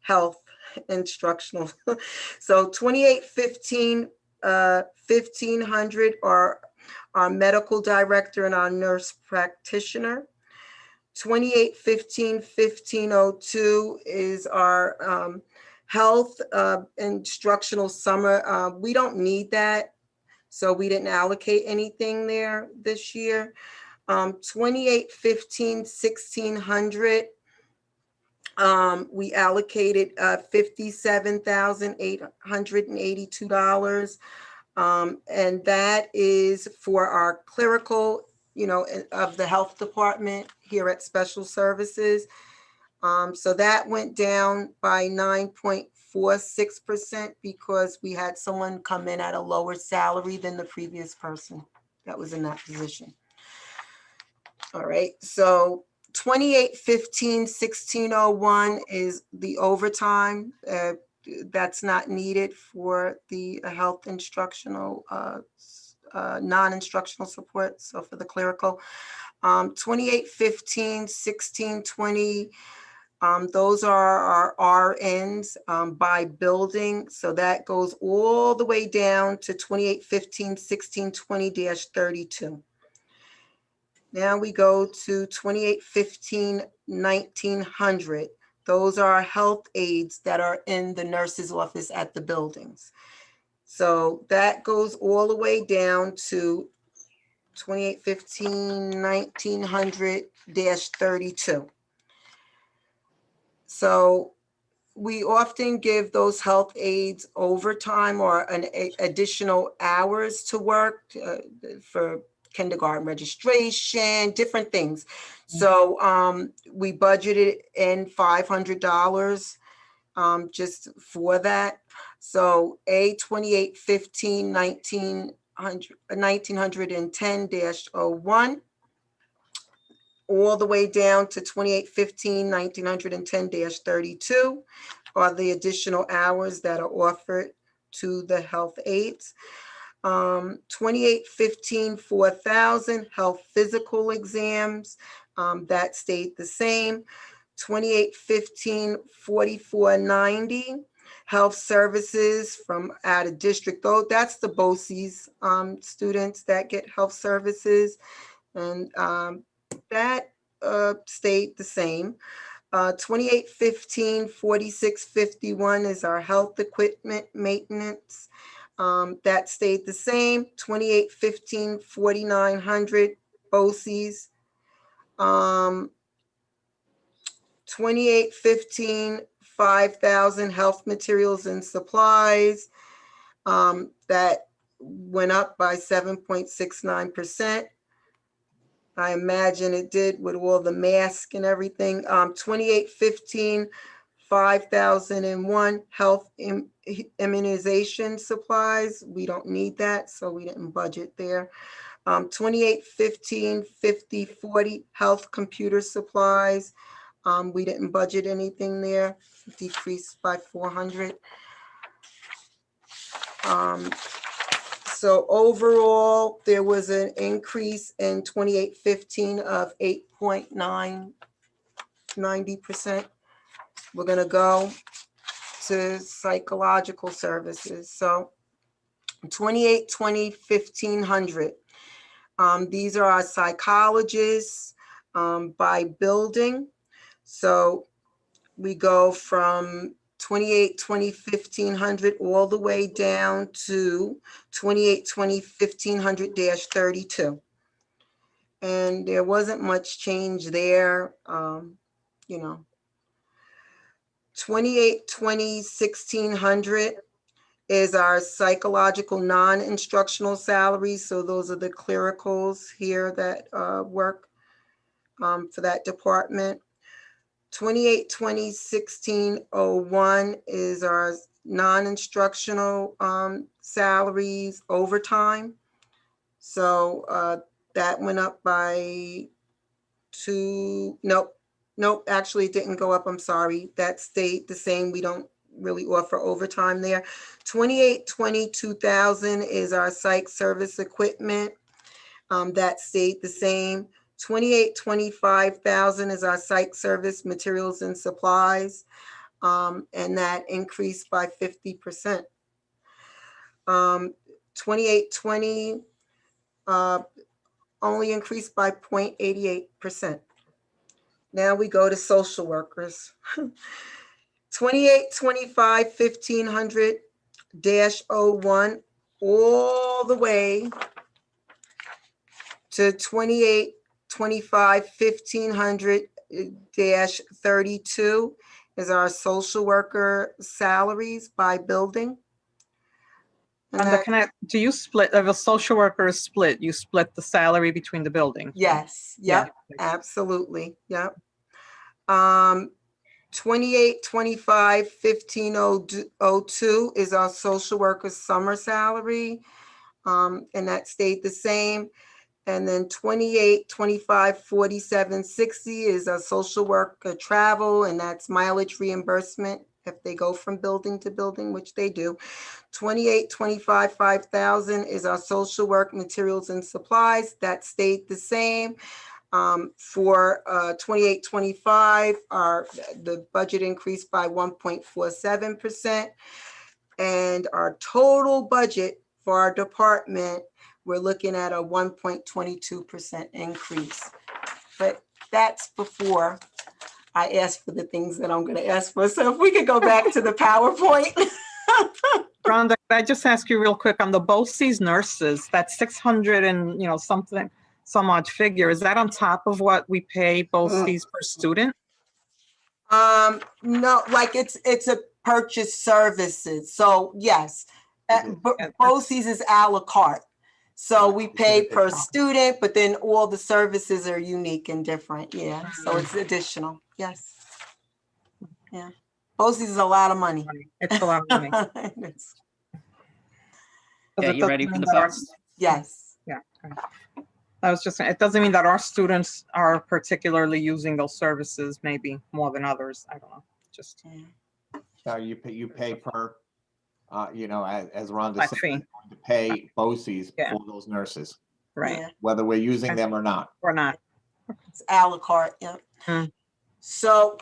health instructional. So 2815, 1500 are our medical director and our nurse practitioner. 2815, 1502 is our health instructional summer. We don't need that, so we didn't allocate anything there this year. 2815, 1600, we allocated $57,882. And that is for our clerical, you know, of the health department here at Special Services. So that went down by 9.46% because we had someone come in at a lower salary than the previous person that was in that position. All right, so 2815, 1601 is the overtime. That's not needed for the health instructional, non-instructional support. So for the clerical, 2815, 1620, those are our RNs by building. So that goes all the way down to 2815, 1620-32. Now we go to 2815, 1900. Those are health aides that are in the nurse's office at the buildings. So that goes all the way down to 2815, 1900-32. So we often give those health aides overtime or additional hours to work for kindergarten registration, different things. So we budgeted in $500 just for that. So A 2815 1910-01 all the way down to 2815 1910-32 are the additional hours that are offered to the health aides. 2815 4000 health physical exams, that stayed the same. 2815 4490 health services from out of district, though that's the BOCES students that get health services, and that stayed the same. 2815 4651 is our health equipment maintenance. That stayed the same. 2815 4900 BOCES. 2815 5000 health materials and supplies. That went up by 7.69%. I imagine it did with all the masks and everything. 2815 5001 health immunization supplies. We don't need that, so we didn't budget there. 2815 5040 health computer supplies. We didn't budget anything there, decreased by 400. So overall, there was an increase in 2815 of 8.90%. We're gonna go to psychological services. So 2820 1500. These are our psychologists by building. So we go from 2820 1500 all the way down to 2820 1500-32. And there wasn't much change there, you know. 2820 1600 is our psychological non-instructional salaries. So those are the clericals here that work for that department. 2820 1601 is our non-instructional salaries overtime. So that went up by nope, actually it didn't go up, I'm sorry. That stayed the same. We don't really offer overtime there. 2820 2000 is our psych service equipment. That stayed the same. 2820 5000 is our psych service materials and supplies, and that increased by 50%. 2820 only increased by 0.88%. Now we go to social workers. 2825 1500-01 all the way to 2825 1500-32 is our social worker salaries by building. And do you split, if a social worker is split, you split the salary between the buildings? yes, yep, absolutely, yep. 2825 1502 is our social worker summer salary, and that stayed the same. And then 2825 4760 is a social worker travel, and that's mileage reimbursement if they go from building to building, which they do. 2825 5000 is our social work materials and supplies. That stayed the same. For 2825, the budget increased by 1.47%. And our total budget for our department, we're looking at a 1.22% increase. But that's before I ask for the things that I'm going to ask for. So if we could go back to the PowerPoint. Rhonda, could I just ask you real quick on the BOCES nurses, that 600 and something, some odd figure, is that on top of what we pay BOCES per student? No, like it's a purchase services. So yes, BOCES is à la carte. So we pay per student, but then all the services are unique and different. Yeah, so it's additional. Yes. Yeah. BOCES is a lot of money. It's a lot of money. It's- Yeah, you ready for the vote? Yes. Yeah. Okay. I was just, it doesn't mean that our students are particularly using those services, maybe more than others. I don't know, just So you pay per, as Rhonda flat said, fee, you're going to pay BOCES Yeah. for those nurses, right? Yeah, whether we're using Okay. them or not. Or not. it's à la carte. Yeah. Hmm. So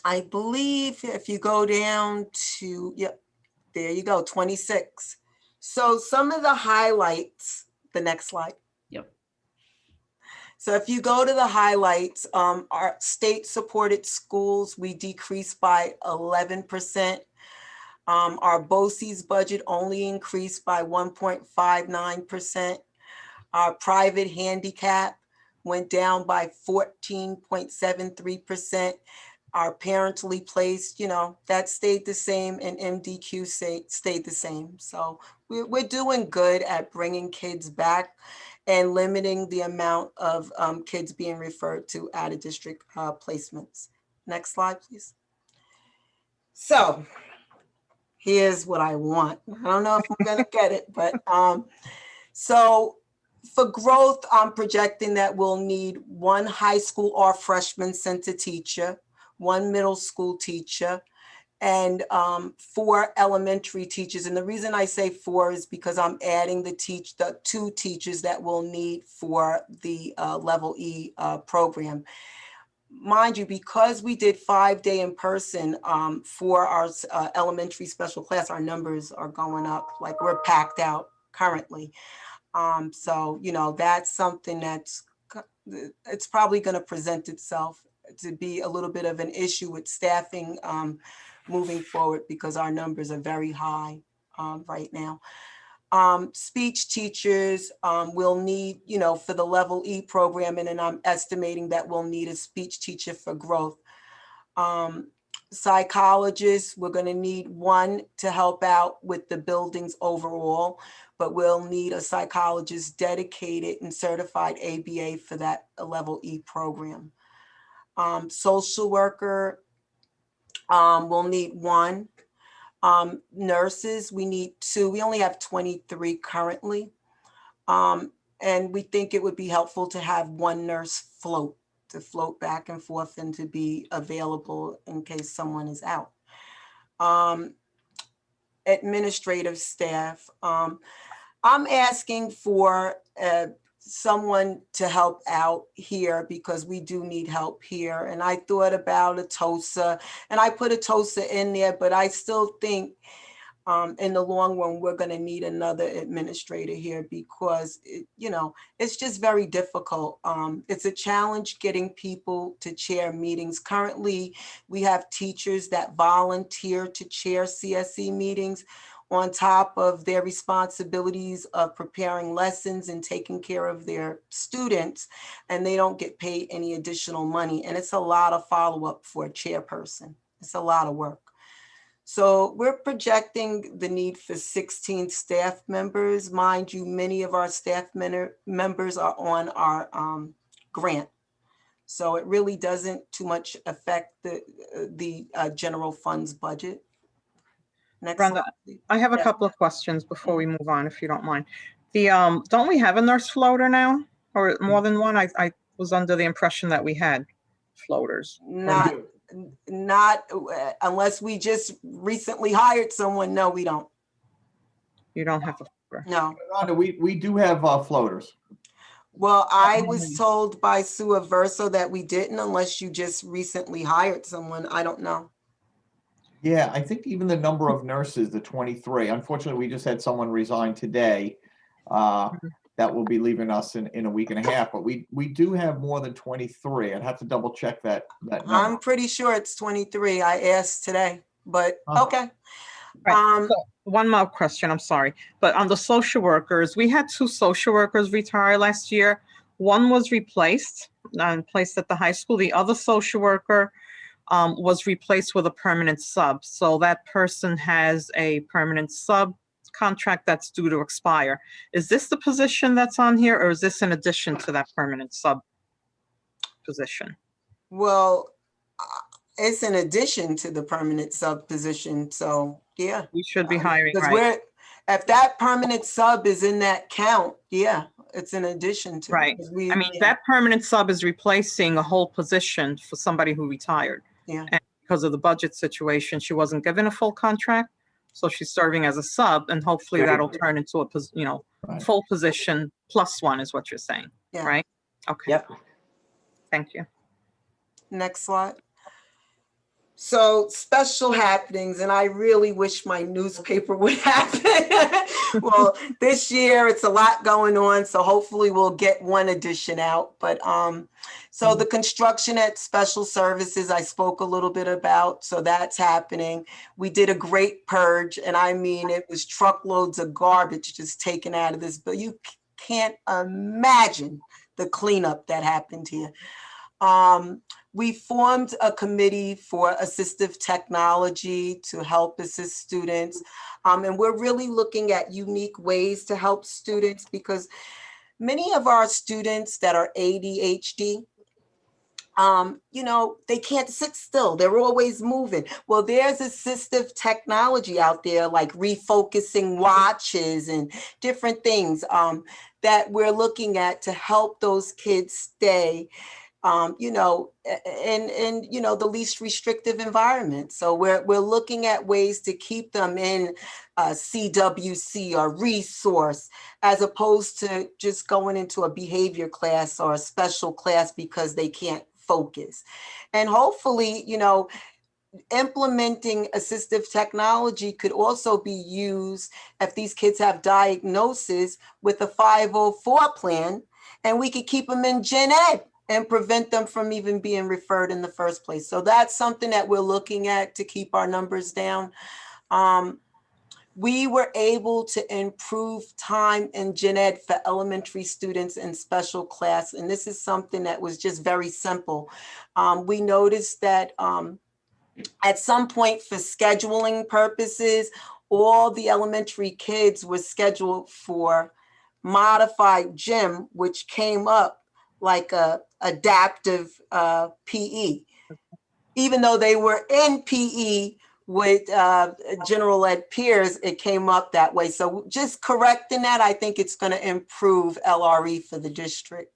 I believe if you go down to, yep, there you go, 26. So some of the highlights, the next slide. Yep. So if you go to the highlights, our state-supported schools, we decreased by 11%. Our BOCES budget only increased by 1.59%. Our private handicap went down by 14.73%. Our parentally placed, that stayed the same, and MDQ stayed the same. So we're doing good at bringing kids back and limiting the amount of kids being referred to out of district placements. Next slide, please. So here's what I want. I don't know if I'm gonna get it, but so for growth, I'm projecting that we'll need 1 high school or freshman center teacher, 1 middle school teacher, and 4 elementary teachers. And the reason I say 4 is because I'm adding the 2 teachers that we'll need for the level E program. Mind you, because we did 5-day in person for our elementary special class, our numbers are going up, like we're packed out currently. So, that's something it's probably going to present itself to be a little bit of an issue with staffing moving forward, because our numbers are very high right now. Speech teachers will need, for the level E program, and then I'm estimating that we'll need a speech teacher for growth. Psychologists, we're going to need 1 to help out with the buildings overall, but we'll need a psychologist dedicated and certified ABA for that level E program. Social worker, we'll need 1. Nurses, we need 2. We only have 23 currently. And we think it would be helpful to have 1 nurse to float back and forth and to be available in case someone is out. Administrative staff, I'm asking for someone to help out here, because we do need help here. And I thought about a TOSA, and I put a TOSA in there, but I still think in the long run, we're going to need another administrator here, because, it's just very difficult. It's a challenge getting people to chair meetings. Currently, we have teachers that volunteer to chair CSE meetings on top of their responsibilities of preparing lessons and taking care of their students, and they don't get paid any additional money. And it's a lot of follow-up for a chairperson. It's a lot of work. So we're projecting the need for 16 staff members. Mind you, many of our staff members are on our grant. So it really doesn't too much affect the general funds budget. Next Brenda, slide. I have a Yeah. couple of questions before we move on, if you don't mind. Don't we have a nurse floater now, or more than one? I was under the impression that we had floaters. Not unless we just recently hired someone. No, we don't. You don't have a floater. No. Rhonda, we do have floaters. Well, I was told by Sue Averso that we didn't, unless you just recently hired someone. I don't know. Yeah, I think even the number of nurses, the 23. Unfortunately, we just had someone resign today. That will be leaving us in a week and a half. But we do have more than 23. I'd have to double check that number. I'm pretty sure it's 23. I asked today, but okay. Right. So one more question, I'm sorry. But on the social workers, we had 2 social workers retire last year. One was replaced and placed at the high school. The other social worker was replaced with a permanent sub. So that person has a permanent sub contract that's due to expire. Is this the position that's on here, or is this in addition to that permanent sub position? Well, it's in addition to the permanent sub position, so yeah. We should be hiring, Because right? if that permanent sub is in that count, yeah, it's in addition to. Right. 'cause I mean, that permanent sub is replacing a whole position for somebody who retired. Yeah. And because of the budget situation, she wasn't given a full contract. So she's serving as a sub, and hopefully Right. that'll turn into a, Right. full position plus one is what you're saying, Yeah. right? Okay, Yep. thank you. Next slide. So special happenings, and I really wish my newspaper would happen. Well, this year it's a lot going on, so hopefully we'll get one edition out. But so the construction at Special Services, I spoke a little bit about, so that's happening. We did a great purge, and I mean, it was truckloads of garbage just taken out of this, but you can't imagine the cleanup that happened here. We formed a committee for assistive technology to help assist students. And we're really looking at unique ways to help students, because many of our students that are ADHD, they can't sit still. They're always moving. Well, there's assistive technology out there, like refocusing watches and different things that we're looking at to help those kids stay in the least restrictive environment. So we're looking at ways to keep them in CWC or resource, as opposed to just going into a behavior class or a special class because they can't focus. And hopefully, implementing assistive technology could also be used if these kids have diagnosis with a 504 plan, and we could keep them in gen ed and prevent them from even being referred in the first place. So that's something that we're looking at to keep our numbers down. We were able to improve time in gen ed for elementary students in special class. And this is something that was just very simple. We noticed that at some point, for scheduling purposes, all the elementary kids were scheduled for modified gym, which came up like a adaptive PE, even though they were in PE with general ed peers, it came up that way. So just correcting that, I think it's going to improve LRE for the district.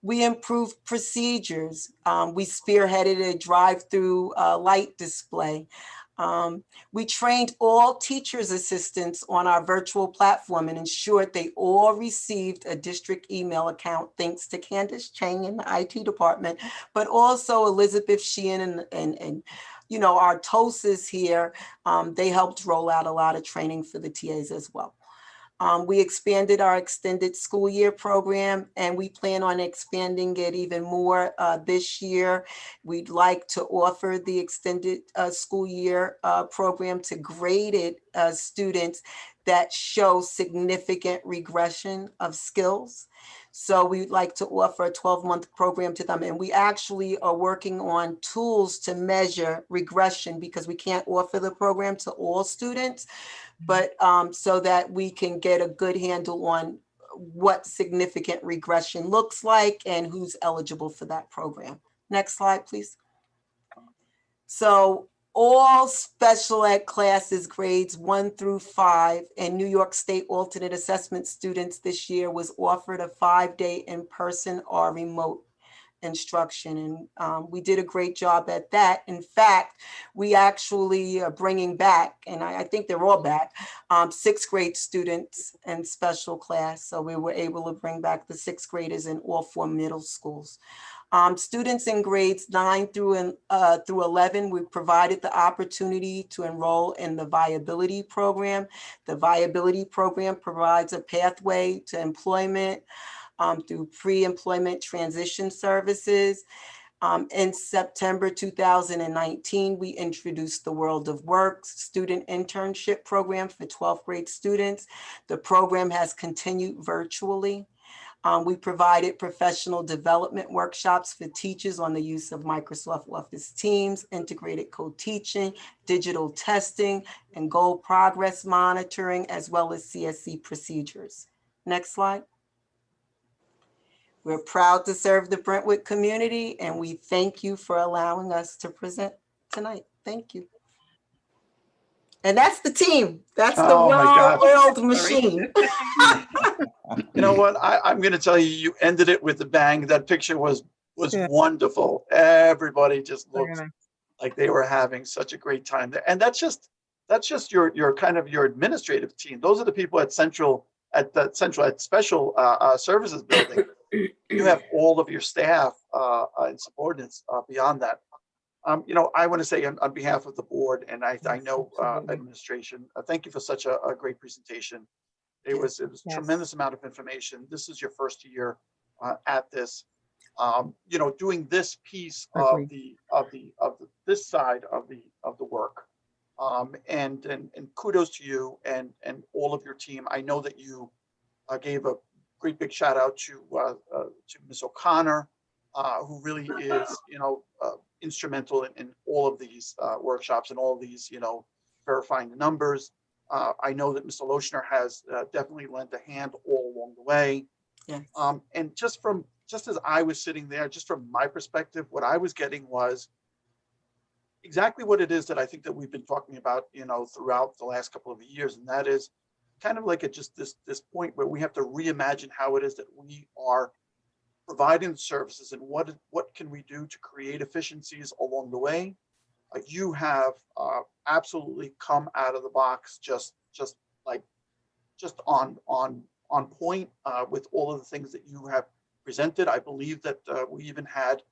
We improved procedures. We spearheaded a drive-through light display. We trained all teachers' assistants on our virtual platform and ensured they all received a district email account, thanks to Candace Chang in the IT department, but also Elizabeth Sheehan and our TOSAs here. They helped roll out a lot of training for the TAs as well. We expanded our extended school year program, and we plan on expanding it even more this year. We'd like to offer the extended school year program to graded students that show significant regression of skills. So we'd like to offer a 12-month program to them. And we actually are working on tools to measure regression, because we can't offer the program to all students, but so that we can get a good handle on what significant regression looks like and who's eligible for that program. Next slide, please. So all special ed classes grades 1 through 5 and New York State alternate assessment students this year was offered a 5-day in-person or remote instruction. And we did a great job at that. In fact, we actually are bringing back, and I think they're all back, 6th grade students in special class. So we were able to bring back the 6th graders in all 4 middle schools. Students in grades 9 through 11, we provided the opportunity to enroll in the viability program. The viability program provides a pathway to employment through pre-employment transition services. In September 2019, we introduced the World of Work student internship program for 12th grade students. The program has continued virtually. We provided professional development workshops for teachers on the use of Microsoft Office Teams, integrated co-teaching, digital testing, and goal progress monitoring, as well as CSC procedures. Next slide. We're proud to serve the Brentwood community, and we thank you for allowing us to present tonight. Thank you. And that's the team. That's the Oh my gosh. well-oiled machine. You know what? I'm going to tell you, you ended it with a bang. That picture was Yeah. wonderful. Everybody just looked Very nice. like they were having such a great time there. And that's just your kind of your administrative team. Those are the people at special services building. You have all of your staff and subordinates beyond that. You know, I want to say on behalf of the board, and I know administration, thank you for such a great presentation. It was a Yes. tremendous amount of information. This is your first year at this. You know, doing this piece of this side of the work. And kudos to you and all of your team. I know that you gave a great big shout out to Ms. O'Connor, who really is, you know, instrumental in all of these workshops and all of these, you know, verifying the numbers. I know that Mr. Lochner has definitely lent a hand all along the way. Yes. And just as I was sitting there, just from my perspective, what I was getting was exactly what it is that I think that we've been talking about, you know, throughout the last couple of years. And that is kind of like at just this point where we have to reimagine how it is that we are providing the services and what can we do to create efficiencies along the way. You have absolutely come out of the box just on point with all of the things that you have presented. I believe that we even had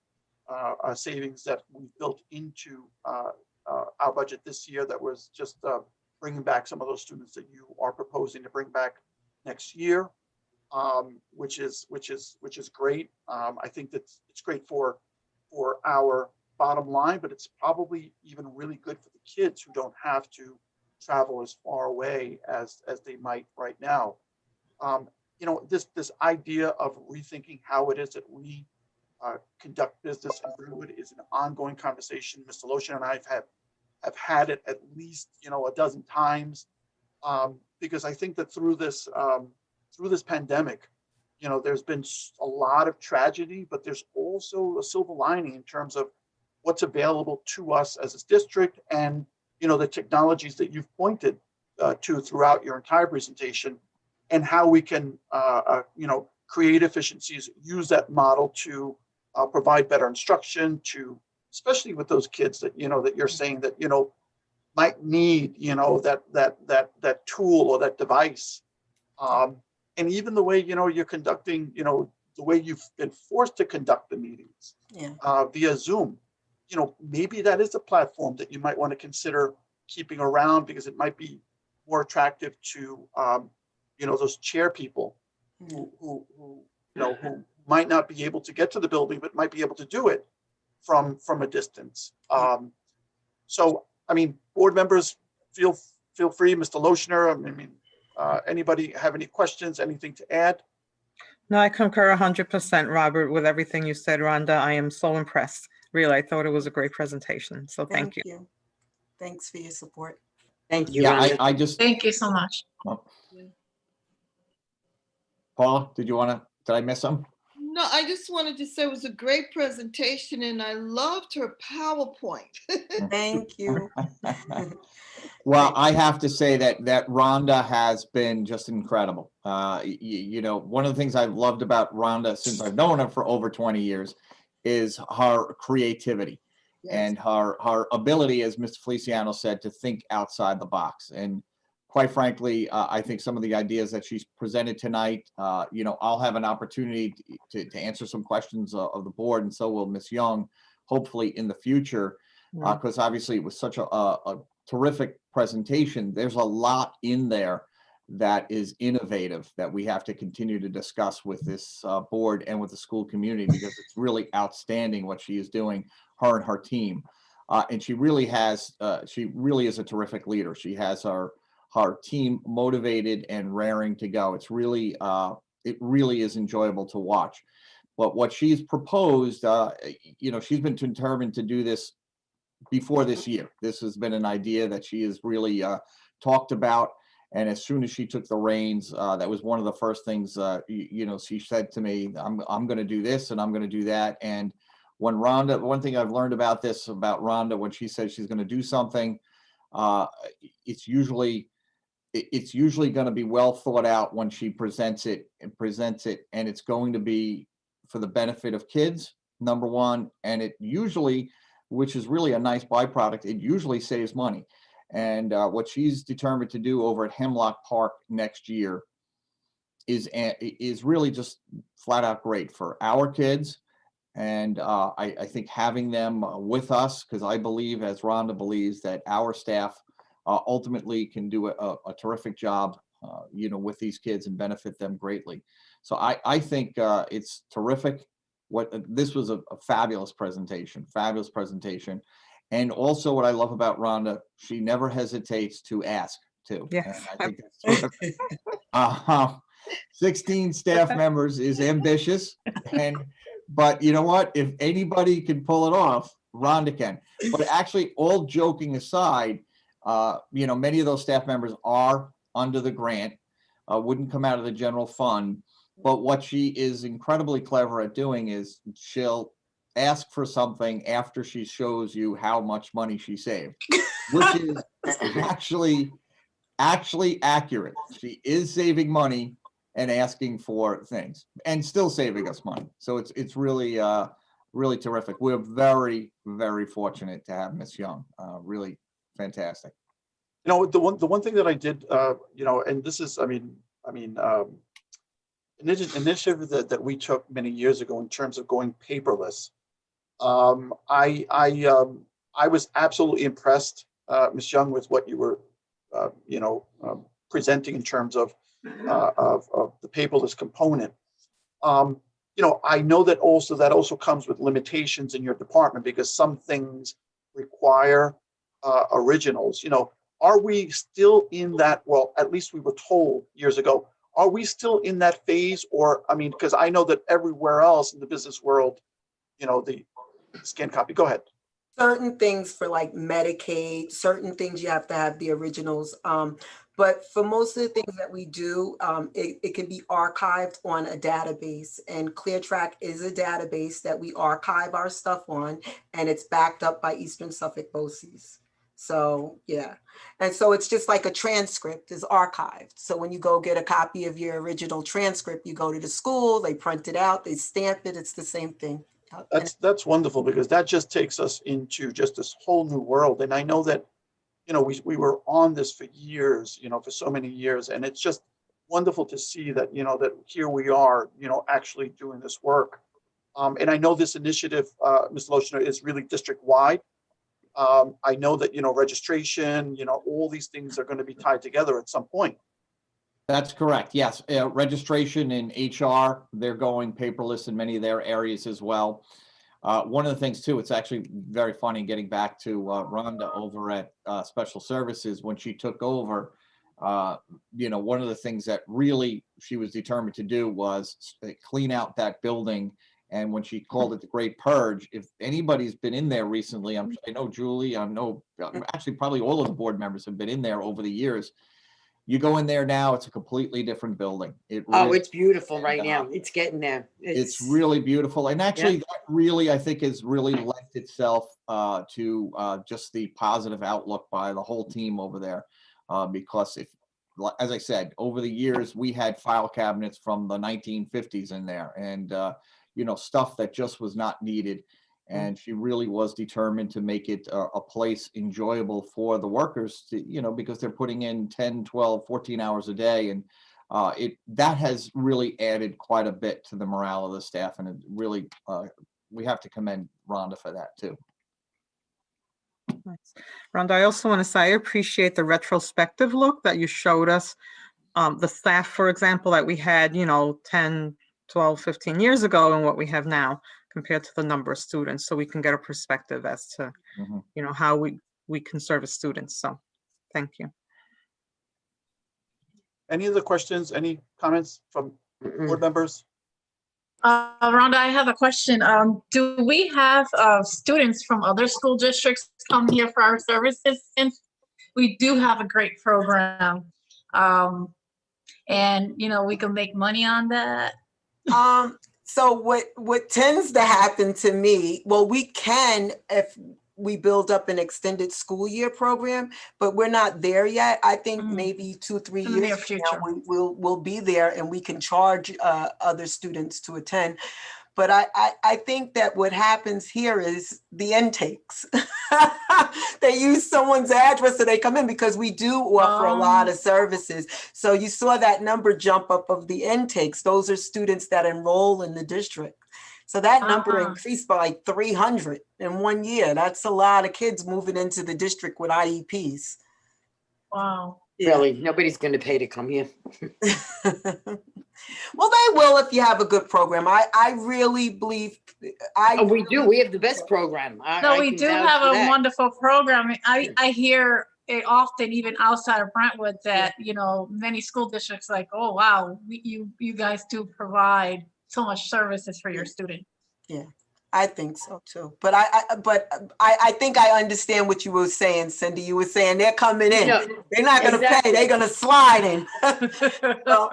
savings that we built into our budget this year that was just bringing back some of those students that you are proposing to bring back next year, which is great. I think that it's great for our bottom line, but it's probably even really good for the kids who don't have to travel as far away as they might right now. You know, this idea of rethinking how it is that we conduct business in Brentwood is an ongoing conversation. Mr. Lochner and I have had it at least, you know, a dozen times, because I think that through this pandemic, you know, there's been a lot of tragedy, but there's also a silver lining in terms of what's available to us as a district and, you know, the technologies that you've pointed to throughout your entire presentation and how we can, you know, create efficiencies, use that model to provide better instruction to, especially with those kids that, you know, that you're saying that, you know, might need, you know, that tool or that device. And even the way, you know, you're conducting, you know, the way you've been forced to conduct the meetings via Zoom, you know, maybe that is a platform that you might want to consider keeping around because it might be more attractive to, you know, those chair people who might not be able to get to the building, but might be able to do it from a distance. So, I mean, board members, feel free, Mr. Lochner. I mean, anybody have any questions, anything to add? No, I concur 100%, Robert, with everything you said, Rhonda. I am so impressed. Really, I thought it was a great presentation. So thank you. Thanks for your support. Thank you, Yeah, Rhonda. I just, Thank you so much. Paula, did I miss some? No, I just wanted to say it was a great presentation and I loved her PowerPoint. Thank you. Well, I have to say that Rhonda has been just incredible. You know, one of the things I've loved about Rhonda since I've known her for over 20 years is her creativity and her ability, as Mr. Feliciano said, to think outside the box. And quite frankly, I think some of the ideas that she's presented tonight, you know, I'll have an opportunity to answer some questions of the board, and so will Ms. Young, hopefully in the future, because obviously it was such a terrific presentation. There's a lot in there that is innovative that we have to continue to discuss with this board and with the school community, because it's really outstanding what she is doing, her and her team. And she really is a terrific leader. She has her team motivated and raring to go. It's really it really is enjoyable to watch. But what she's proposed, she's been determined to do this before this year. This has been an idea that she has really talked about. And as soon as she took the reins, that was one of the first things, she said to me, I'm going to do this and I'm going to do that. And when Rhonda, one thing I've learned about Rhonda, when she says she's going to do something, it's usually going to be well thought out when she presents it, and it's going to be for the benefit of kids, number one, and it usually, which is really a nice byproduct, it usually saves money. And what she's determined to do over at Hemlock Park next year is really just flat out great for our kids. And I think having them with us, because I believe, as Rhonda believes, that our staff ultimately can do a terrific job, with these kids and benefit them greatly. So I think it's terrific. This was a fabulous presentation. And also what I love about Rhonda, she never hesitates to ask too. Yes. And I think that's terrific. 16 staff members is ambitious, but you know what? If anybody can pull it off, Rhonda can. But actually, all joking aside, many of those staff members are under the grant, wouldn't come out of the general fund. But what she is incredibly clever at doing is she'll ask for something after she shows you how much money she saved, which is actually accurate. She is saving money and asking for things and still saving us money. So it's really, really terrific. We're very, very fortunate to have Miss Young. Really fantastic. The one thing that I did, and this is, initiative that we took many years ago in terms of going paperless. I was absolutely impressed, Ms. Young, with what you were, presenting in terms of the paperless component. I know that also comes with limitations in your department, because some things require originals. Are we still in that? Well, at least we were told years ago. Are we still in that phase? Or, because I know that everywhere else in the business world, the scan copy. Go ahead. Certain things for like Medicaid, certain things you have to have the originals. But for most of the things that we do, it can be archived on a database, and ClearTrack is a database that we archive our stuff on, and it's backed up by Eastern Suffolk BOCES. So yeah, and so it's just like a transcript is archived. So when you go get a copy of your original transcript, you go to the school, they print it out, they stamp it, it's the same thing. That's wonderful, because that just takes us into just this whole new world. And I know that, we were on this for years, for so many years, and it's just wonderful to see that, that here we are, actually doing this work. And I know this initiative, Ms. Lochner, is really district-wide. I know that, registration, all these things are going to be tied together at some point. That's correct. Yes. Registration in HR, they're going paperless in many of their areas as well. One of the things too, it's actually very funny getting back to Rhonda over at Special Services. When she took over, one of the things that really she was determined to do was clean out that building. And when she called it the Great Purge, if anybody's been in there recently, I know Julie, I know actually probably all of the board members have been in there over the years. You go in there now, it's a completely different building. It's beautiful right now. It's getting there. It's really beautiful. And actually, that really, I think, has really lent itself to just the positive outlook by the whole team over there. Because as I said, over the years, we had file cabinets from the 1950s in there, and stuff that just was not needed. And she really was determined to make it a place enjoyable for the workers to, because they're putting in 10, 12, 14 hours a day. And that has really added quite a bit to the morale of the staff. And it really, we have to commend Rhonda for that too. Nice. Rhonda, I also want to say I appreciate the retrospective look that you showed us. The staff, for example, that we had, 10, 12, 15 years ago and what we have now compared to the number of students, so we can get a perspective as to, how we can service students. So thank you. Any other questions, any comments from Board members? Rhonda, I have a question. Do we have students from other school districts come here for our services? Since we do have a great program, and we can make money on that. So what tends to happen to me, well, we can if we build up an extended school year program, but we're not there yet. I think maybe 2-3 In the near years from now, future. we'll be there and we can charge other students to attend. But I think that what happens here is the intakes. They use someone's address so they come in because we do offer a lot of services. So you saw that number jump up of the intakes. Those are students that enroll in the district. So that number increased by like 300 in 1 year. That's a lot of kids moving into the district with IEPs. Wow. Really, nobody's going to pay to come here. Well, they will if you have a good program. I really believe. We do. We have the best program. No, I we can do vouch have for a that. wonderful program. I hear it often, even outside of Brentwood, that many school districts like, oh wow, you guys do provide so much services for your students. Yeah, I think so too. But I think I understand what you were saying, Cindy. You were saying they're coming in. No, They're not going to exactly. pay. They're going to slide in. So,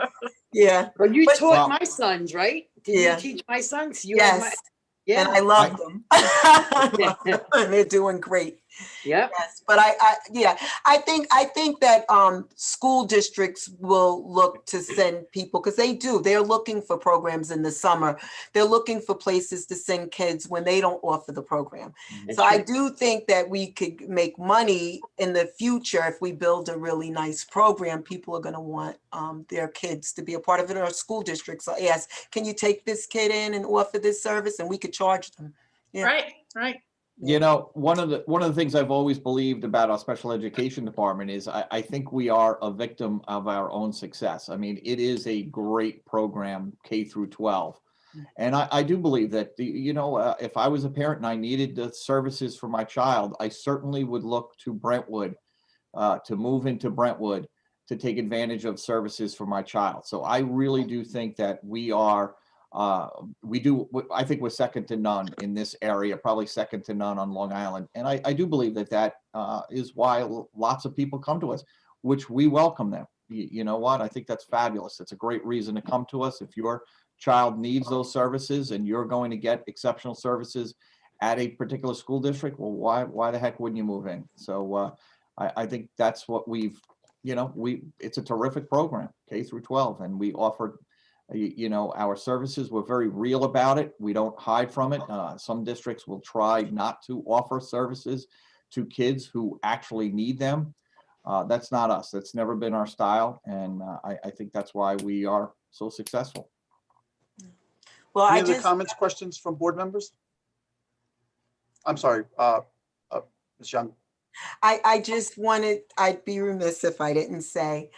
yeah. Well, you But- taught my sons, right? Did Yeah. you teach my sons? You Yes. had yeah. And I love them. And they're doing great. Yep. Yes, but I think that school districts will look to send people because they're looking for programs in the summer. They're looking for places to send kids when they don't offer the program. So I do think that we could make money in the future if we build a really nice program. People are going to want their kids to be a part of it. Or school districts will ask, can you take this kid in and offer this service, and we could charge them. Yeah. Right. One of the things I've always believed about our special education department is I think we are a victim of our own success. I mean, it is a great program, K through 12. And I do believe that, if I was a parent and I needed the services for my child, I certainly would look to Brentwood, to move into Brentwood to take advantage of services for my child. So I really do think that we are I think we're second to none in this area, probably second to none on Long Island. And I do believe that is why lots of people come to us, which we welcome them. You know what? I think that's fabulous. It's a great reason to come to us. If your child needs those services and you're going to get exceptional services at a particular school district, well, why the heck wouldn't you move in? So I think that's what it's a terrific program, K through 12, and we offer our services. We're very real about it. We don't hide from it. Some districts will try not to offer services to kids who actually need them. That's not us. That's never been our style. And I think that's why we are so successful. Well, Any other comments, questions from board members? I'm sorry, Ms. Young. I'd be remiss if I didn't say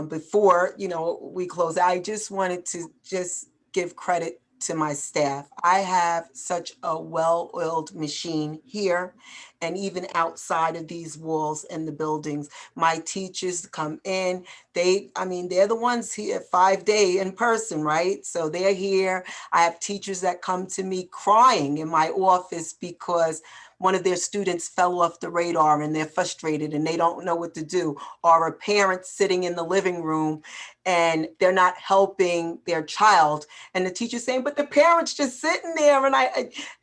before, we close, I just wanted to just give credit to my staff. I have such a well-oiled machine here and even outside of these walls in the buildings. My teachers come in, they're the ones here 5 days in person, right? So they're here. I have teachers that come to me crying in my office because one of their students fell off the radar and they're frustrated and they don't know what to do, or a parent sitting in the living room and they're not helping their child. And the teacher's saying, but the parent's just sitting there. And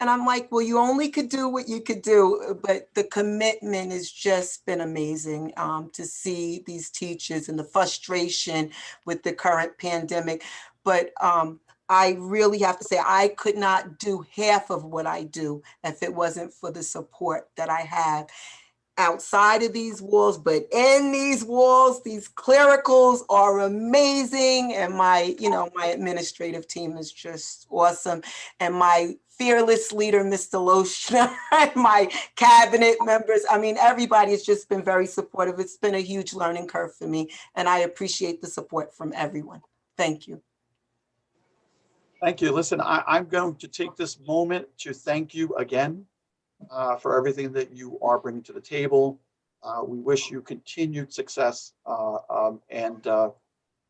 I'm like, well, you only could do what you could do. But the commitment has just been amazing to see these teachers and the frustration with the current pandemic. But I really have to say, I could not do half of what I do if it wasn't for the support that I have outside of these walls, but in these walls, these clericals are amazing. And my administrative team is just awesome. And my fearless leader, Mr. Loshna, and my cabinet members, everybody has just been very supportive. It's been a huge learning curve for me. And I appreciate the support from everyone. Thank you. Thank you. Listen, I'm going to take this moment to thank you again for everything that you are bringing to the table. We wish you continued success. And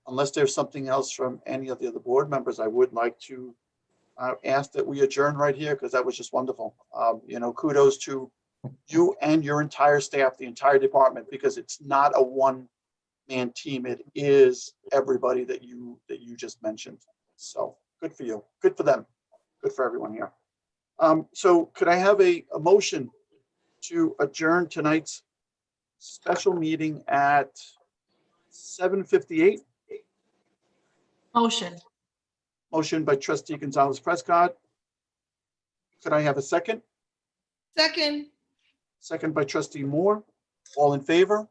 unless there's something else from any of the other board members, I would like to ask that we adjourn right here, because that was just wonderful. You know, kudos to you and your entire staff, the entire department, because it's not a one-man team. It is everybody that you just mentioned. So good for you. Good for them. Good for everyone here. So could I have a motion to adjourn tonight's special meeting at 7:58? Motion. Motion by trustee Gonzalez Prescott. Could I have a second? Second. Second by trustee Moore. All in favor?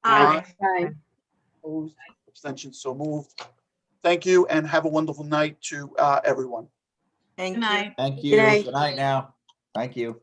Aye. Opposed? Abstentions? So moved. Thank you and have a wonderful night to everyone. Thank Good you. night. Thank you. night. Good night now. Thank you.